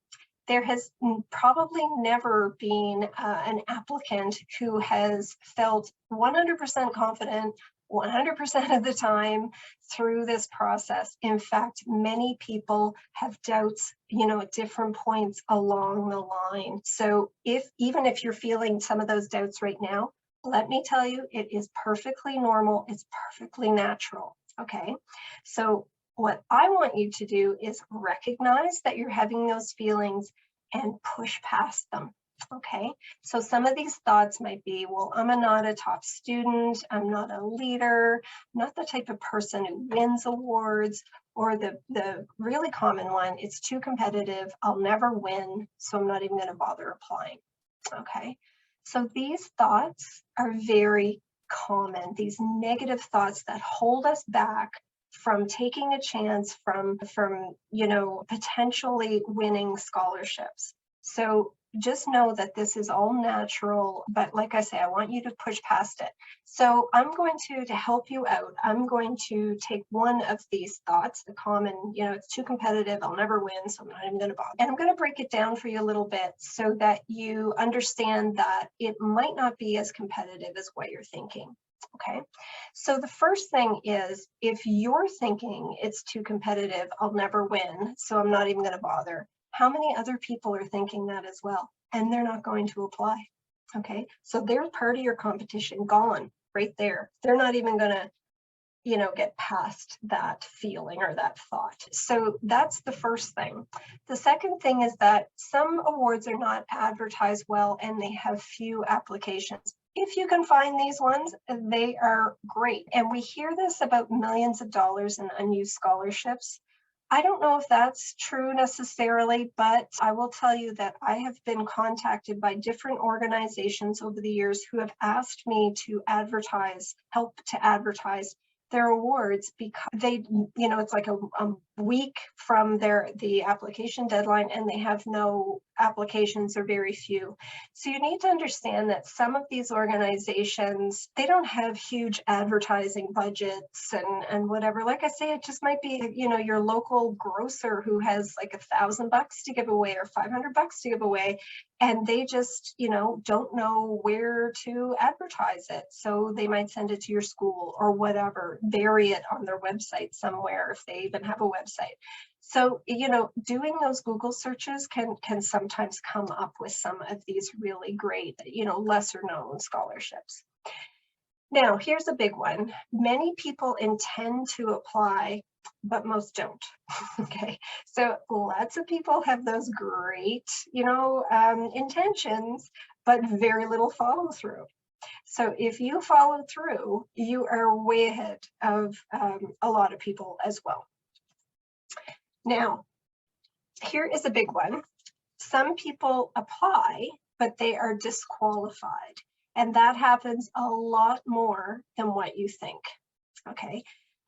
There has probably never been an applicant who has felt 100% confident 100% of the time through this process. In fact, many people have doubts, at different points along the line. So even if you're feeling some of those doubts right now, let me tell you, it is perfectly normal. It's perfectly natural, okay? So what I want you to do is recognize that you're having those feelings and push past them. Okay, so some of these thoughts might be, well, I'm not a top student, I'm not a leader, I'm not the type of person who wins awards, or the really common one, it's too competitive, I'll never win, so I'm not even going to bother applying. Okay, so these thoughts are very common, these negative thoughts that hold us back from taking a chance, from potentially winning scholarships. So just know that this is all natural, but like I say, I want you to push past it. So I'm going to help you out, I'm going to take one of these thoughts, the common, it's too competitive, I'll never win, so I'm not even going to bother. And I'm going to break it down for you a little bit so that you understand that it might not be as competitive as what you're thinking. Okay, so the first thing is, if you're thinking it's too competitive, I'll never win, so I'm not even going to bother. How many other people are thinking that as well? And they're not going to apply. Okay, so they're part of your competition gone right there. They're not even going to, you know, get past that feeling or that thought. So that's the first thing. The second thing is that some awards are not advertised well and they have few applications. If you can find these ones, they are great. And we hear this about millions of dollars in unused scholarships. I don't know if that's true necessarily, but I will tell you that I have been contacted by different organizations over the years who have asked me to advertise, help to advertise their awards, because they, you know, it's like a week from the application deadline and they have no applications or very few. So you need to understand that some of these organizations, they don't have huge advertising budgets and whatever. Like I say, it just might be, you know, your local grocer who has like $1,000 to give away or $500 to give away, and they just, you know, don't know where to advertise it. So they might send it to your school or whatever, bury it on their website somewhere if they even have a website. So, you know, doing those Google searches can sometimes come up with some of these really great, you know, lesser known scholarships. Now, here's a big one. Many people intend to apply, but most don't. Okay, so lots of people have those great, you know, intentions, but very little follow through. So if you follow through, you are way ahead of a lot of people as well. Now, here is a big one. Some people apply, but they are disqualified. And that happens a lot more than what you think. Okay,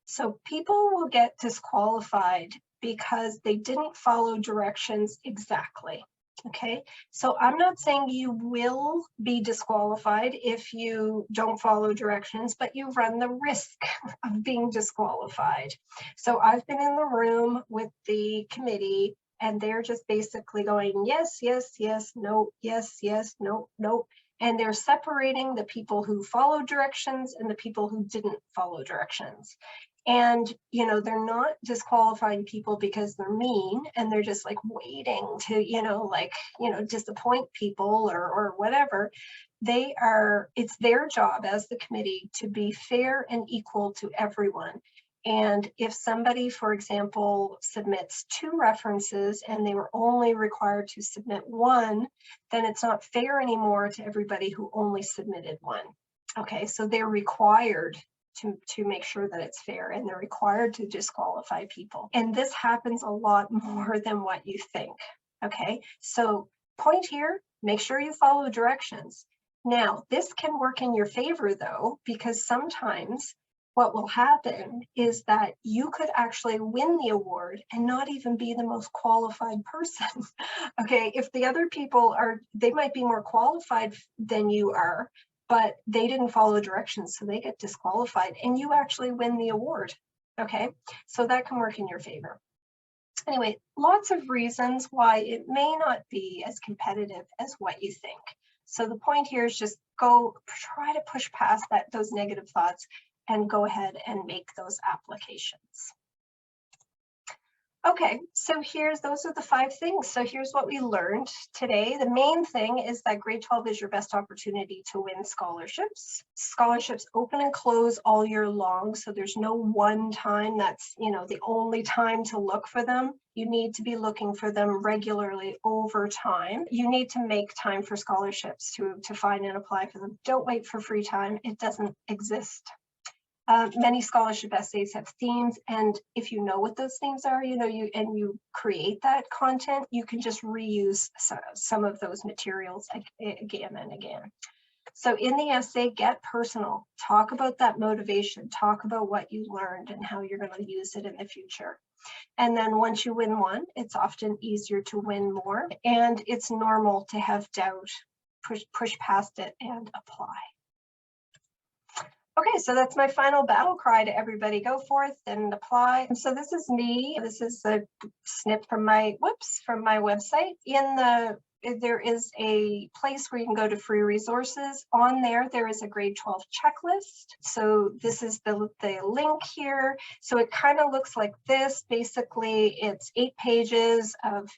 so people will get disqualified because they didn't follow directions exactly. Okay, so I'm not saying you will be disqualified if you don't follow directions, but you run the risk of being disqualified. So I've been in the room with the committee and they're just basically going, yes, yes, yes, no, yes, yes, no, no. And they're separating the people who follow directions and the people who didn't follow directions. And, you know, they're not disqualifying people because they're mean and they're just like waiting to, you know, like, you know, disappoint people or whatever. They are, it's their job as the committee to be fair and equal to everyone. And if somebody, for example, submits 2 references and they were only required to submit 1, then it's not fair anymore to everybody who only submitted 1. Okay, so they're required to make sure that it's fair, and they're required to disqualify people. And this happens a lot more than what you think. Okay, so point here, make sure you follow directions. Now, this can work in your favor though, because sometimes what will happen is that you could actually win the award and not even be the most qualified person. Okay, if the other people are, they might be more qualified than you are, but they didn't follow directions, so they get disqualified and you actually win the award. Okay, so that can work in your favor. Anyway, lots of reasons why it may not be as competitive as what you think. So the point here is just try to push past those negative thoughts and go ahead and make those applications. Okay, so those are the 5 things. So here's what we learned today. The main thing is that grade 12 is your best opportunity to win scholarships. Scholarships open and close all year long. So there's no one time that's, you know, the only time to look for them. You need to be looking for them regularly over time. You need to make time for scholarships to find and apply for them. Don't wait for free time. It doesn't exist. Many scholarship essays have themes, and if you know what those themes are, you know, you create that content, you can just reuse some of those materials again and again. So in the essay, get personal, talk about that motivation, talk about what you learned and how you're going to use it in the future. And then once you win one, it's often easier to win more, and it's normal to have doubt. Push past it and apply. Okay, so that's my final battle cry to everybody. Go forth and apply. And so this is me. This is a snip from my website. there is a place where you can go to free resources. On there, there is a grade 12 checklist. So this is the link here. So it kind of looks like this. Basically, it's 8 pages of,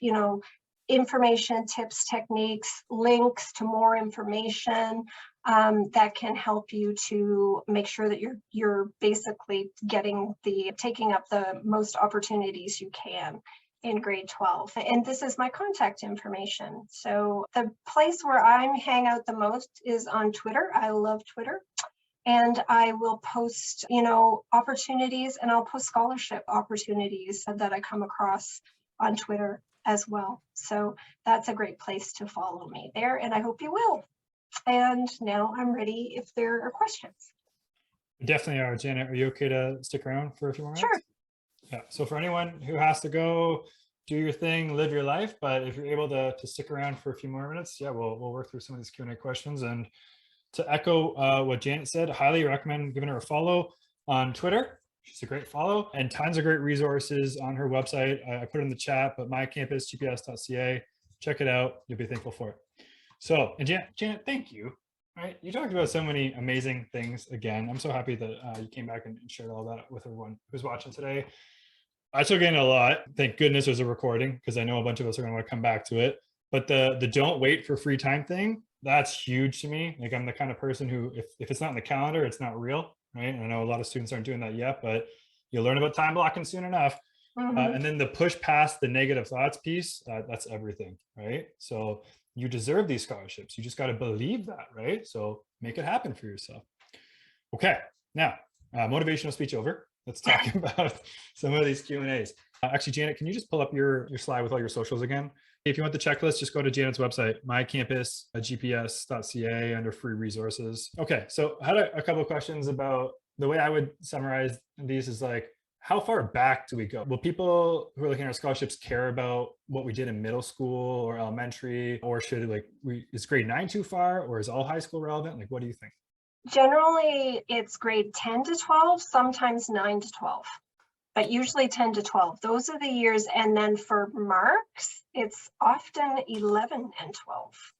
information, tips, techniques, links to more information that can help you to make sure that you're basically taking up the most opportunities you can in grade 12. And this is my contact information. So the place where I hang out the most is on Twitter. I love Twitter. And I will post, opportunities, and I'll post scholarship opportunities that I come across on Twitter as well. So that's a great place to follow me there, and I hope you will. And now I'm ready if there are questions. We definitely are. Janet, are you okay to stick around for a few more minutes? Sure. Yeah. So for anyone who has to go do your thing, live your life, but if you're able to stick around for a few more minutes, yeah, we'll work through some of these Q&A questions. And to echo what Janet said, highly recommend giving her a follow on Twitter. She's a great follow, and tons of great resources on her website. I put it in the chat, but mycampusgps.ca. Check it out. You'll be thankful for it. So, and Janet, thank you. Right, you talked about so many amazing things again. I'm so happy that you came back and shared all that with everyone who's watching today. I took in a lot. Thank goodness there's a recording, because I know a bunch of us are going to want to come back to it. But the don't wait for free time thing, that's huge to me. Like, I'm the kind of person who, if it's not in the calendar, it's not real, right? And I know a lot of students aren't doing that yet, but you'll learn about time blocking soon enough. And then the push past the negative thoughts piece, that's everything, right? So you deserve these scholarships. You just got to believe that, right? So make it happen for yourself. Okay, now motivational speech over. Let's talk about some of these Q&As. Actually, Janet, can you just pull up your slide with all your socials again? If you want the checklist, just go to Janet's website, mycampusgps.ca, under free resources. Okay, so I had a couple of questions about the way I would summarize these is like, how far back do we go? Will people who are looking at our scholarships care about what we did in middle school or elementary, or should is grade 9 too far, or is all high school relevant? Like, what do you think? Generally, it's grade 10 to 12, sometimes 9 to 12, but usually 10 to 12. Those are the years. And then for marks, it's often 11 and 12.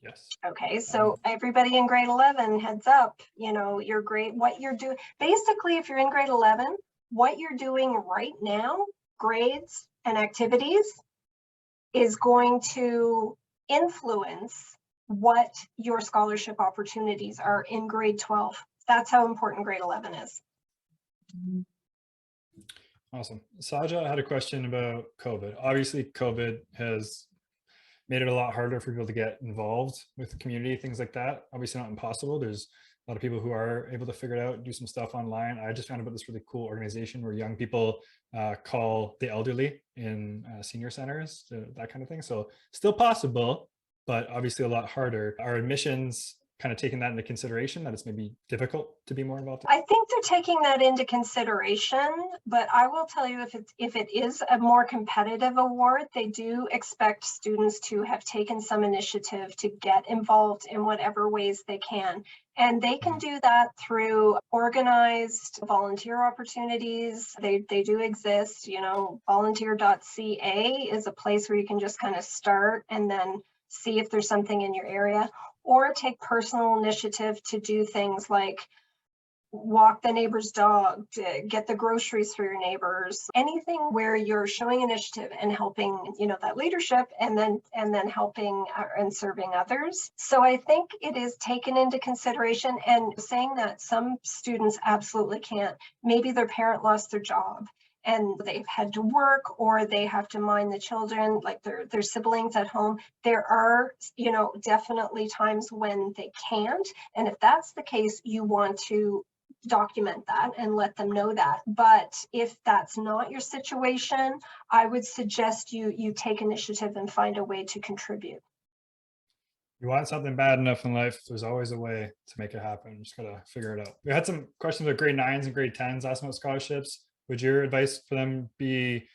Yes. Okay, so everybody in grade 11, heads up, your grade, what you're doing. Basically, if you're in grade 11, what you're doing right now, grades and activities, is going to influence what your scholarship opportunities are in grade 12. That's how important grade 11 is. Awesome. Saja had a question about COVID. Obviously, COVID has made it a lot harder for people to get involved with the community, things like that. Obviously not impossible. There's a lot of people who are able to figure it out, do some stuff online. I just found about this really cool organization where young people call the elderly in senior centers, that kind of thing. So still possible, but obviously a lot harder. Are admissions kind of taking that into consideration, that it's maybe difficult to be more involved? I think they're taking that into consideration, but I will tell you, if it is a more competitive award, they do expect students to have taken some initiative to get involved in whatever ways they can. And they can do that through organized volunteer opportunities. They do exist, volunteer.ca is a place where you can just kind of start and then see if there's something in your area, or take personal initiative to do things like walk the neighbor's dog, to get the groceries for your neighbors, anything where you're showing initiative and helping, that leadership, and then helping and serving others. So I think it is taken into consideration, and saying that some students absolutely can't. Maybe their parent lost their job and they've had to work, or they have to mind the children, like their siblings at home. There are, definitely times when they can't. And if that's the case, you want to document that and let them know that. But if that's not your situation, I would suggest you take initiative and find a way to contribute. You want something bad enough in life, there's always a way to make it happen. You just gotta figure it out. We had some questions about grade 9s and grade 10s asking about scholarships. Would your advice for them be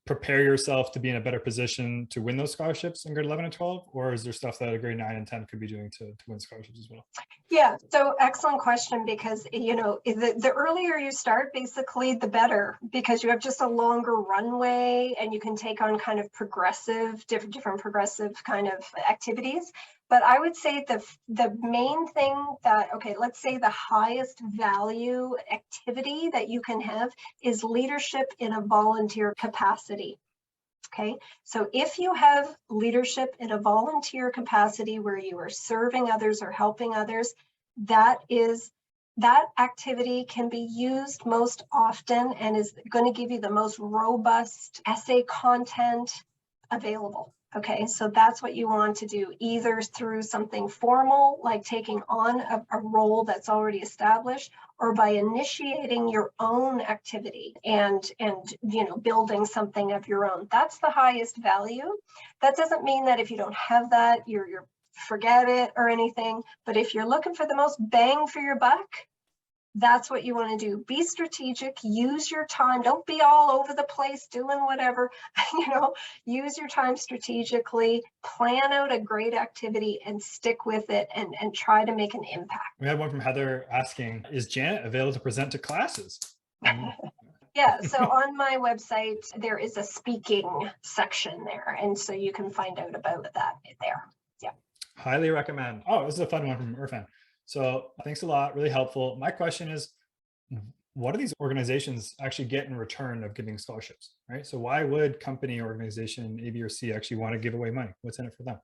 prepare yourself to be in a better position to win those scholarships in grade 11 and 12? Or is there stuff that a grade 9 and 10 could be doing to win scholarships as well? Yeah, so excellent question, because, you know, the earlier you start, basically, the better, because you have just a longer runway and you can take on kind of progressive, different progressive kind of activities. But I would say the main thing that, okay, let's say the highest value activity that you can have is leadership in a volunteer capacity. Okay, so if you have leadership in a volunteer capacity where you are serving others or helping others, that activity can be used most often and is going to give you the most robust essay content available. Okay, so that's what you want to do, either through something formal, like taking on a role that's already established, or by initiating your own activity and you know, building something of your own. That's the highest value. That doesn't mean that if you don't have that, you're forget it or anything. But if you're looking for the most bang for your buck, that's what you want to do. Be strategic, use your time. Don't be all over the place doing whatever, you know, use your time strategically, plan out a great activity and stick with it and try to make an impact. We had one from Heather asking, is Janet available to present to classes? Yeah, so on my website, there is a speaking section there. And so you can find out about that there. Yeah. Highly recommend. Oh, this is a fun one from Irfan. So thanks a lot. Really helpful. My question is, what do these organizations actually get in return of giving scholarships, right? So why would company or organization A, B, or C actually want to give away money? What's in it for them?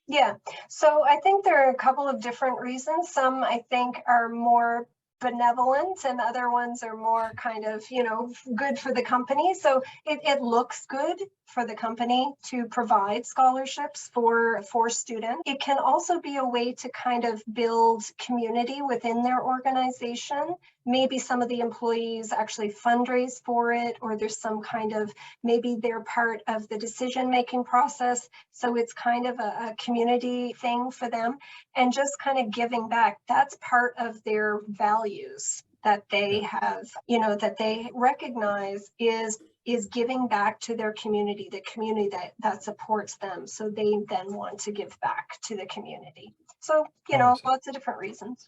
Yeah, so I think there are a couple of different reasons. Some I think are more benevolent and other ones are more kind of, you know, good for the company. So it looks good for the company to provide scholarships for students. It can also be a way to kind of build community within their organization. Maybe some of the employees actually fundraise for it, or there's some kind of, maybe they're part of the decision-making process. So it's kind of a community thing for them, and just kind of giving back. That's part of their values that they have, you know, that they recognize is giving back to their community, the community that supports them. So they then want to give back to the community. So, you know, lots of different reasons.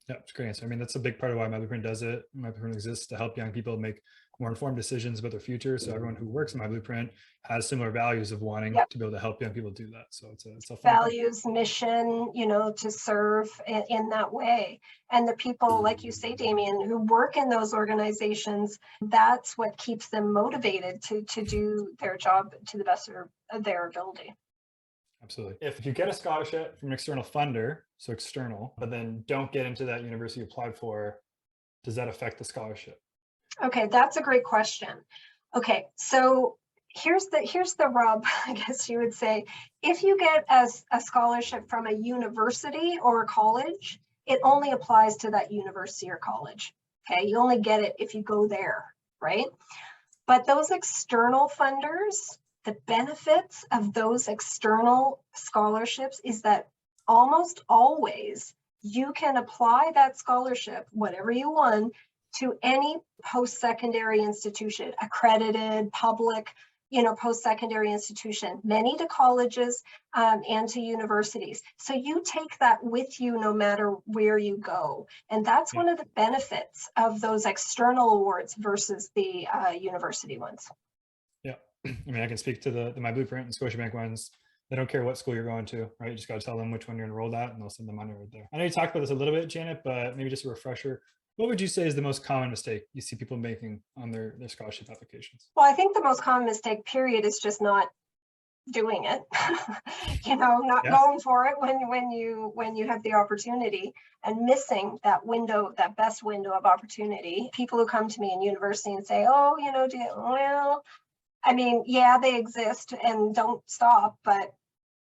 Yeah, it's a great answer. I mean, that's a big part of why myBlueprint does it. myBlueprint exists to help young people make more informed decisions about their future. So everyone who works in myBlueprint has similar values of wanting to be able to help young people do that. So it's a fun values, mission, you know, to serve in that way. And the people, like you say, Damien, who work in those organizations, that's what keeps them motivated to do their job to the best of their ability. Absolutely. If you get a scholarship from an external funder, so external, but then don't get into that university you applied for, does that affect the scholarship? Okay, that's a great question. Okay, so here's the rub, I guess you would say. If you get a scholarship from a university or a college, it only applies to that university or college. Okay, you only get it if you go there, right? But those external funders, the benefits of those external scholarships is that almost always you can apply that scholarship, whatever you won, to any post-secondary institution, accredited, public, you know, post-secondary institution, many to colleges and to universities. So you take that with you no matter where you go. And that's one of the benefits of those external awards versus the university ones. Yeah, I mean, I can speak to the myBlueprint and Scotiabank ones. They don't care what school you're going to, right? You just got to tell them which one you're enrolled at and they'll send the money right there. I know you talked about this a little bit, Janet, but maybe just a refresher. What would you say is the most common mistake you see people making on their scholarship applications? Well, I think the most common mistake, period, is just not doing it. You know, not going for it when you have the opportunity, and missing that window, that best window of opportunity. People who come to me in university and say, oh, you know, well, I mean, yeah, they exist and don't stop, but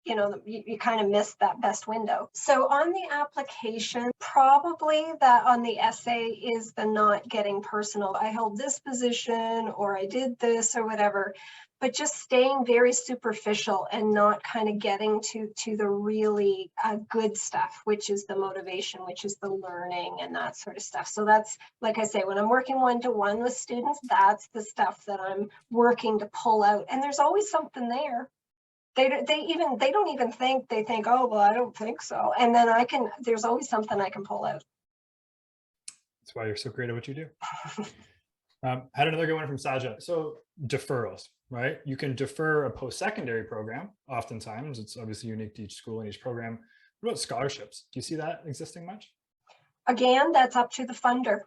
you know, you kind of missed that best window. So on the application, probably that on the essay is the not getting personal. I held this position, or I did this, or whatever, but just staying very superficial and not kind of getting to the really good stuff, which is the motivation, which is the learning and that sort of stuff. So that's, like I say, when I'm working one-to-one with students, that's the stuff that I'm working to pull out. And there's always something there. They don't even think, they think, oh, well, I don't think so. And then there's always something I can pull out. That's why you're so great at what you do. Had another good one from Saja. So deferrals, right? You can defer a post-secondary program. Oftentimes, it's obviously unique to each school and each program. What about scholarships? Do you see that existing much? Again, that's up to the funder.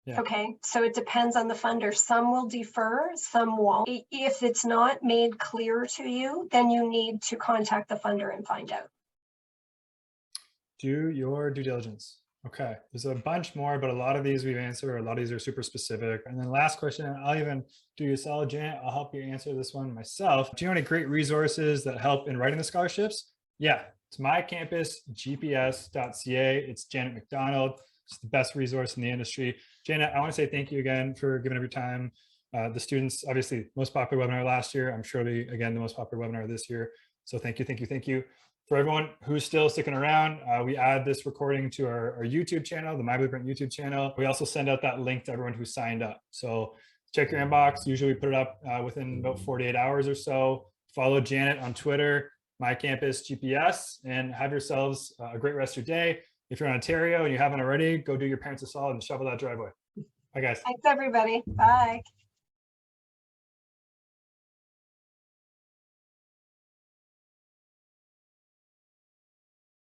Yeah. Okay, so it depends on the funder. Some will defer, some won't. If it's not made clear to you, then you need to contact the funder and find out. Do your due diligence. Okay, there's a bunch more, but a lot of these we've answered. A lot of these are super specific. And then last question, I'll even do you a solid, Janet. I'll help you answer this one myself. Do you know any great resources that help in writing the scholarships? Yeah, it's mycampusgps.ca. It's Janet McDonald. It's the best resource in the industry. Janet, I want to say thank you again for giving up your time. The students, obviously, most popular webinar last year. I'm sure again, the most popular webinar this year. So thank you, thank you, thank you. For everyone who's still sticking around, we add this recording to our YouTube channel, the myBlueprint YouTube channel. We also send out that link to everyone who signed up. So check your inbox. Usually we put it up within about 48 hours or so. Follow Janet on Twitter, mycampusgps, and have yourselves a great rest of your day. If you're in Ontario and you haven't already, go do your parents a solid and shovel that driveway. Bye, guys. Thanks, everybody. Bye.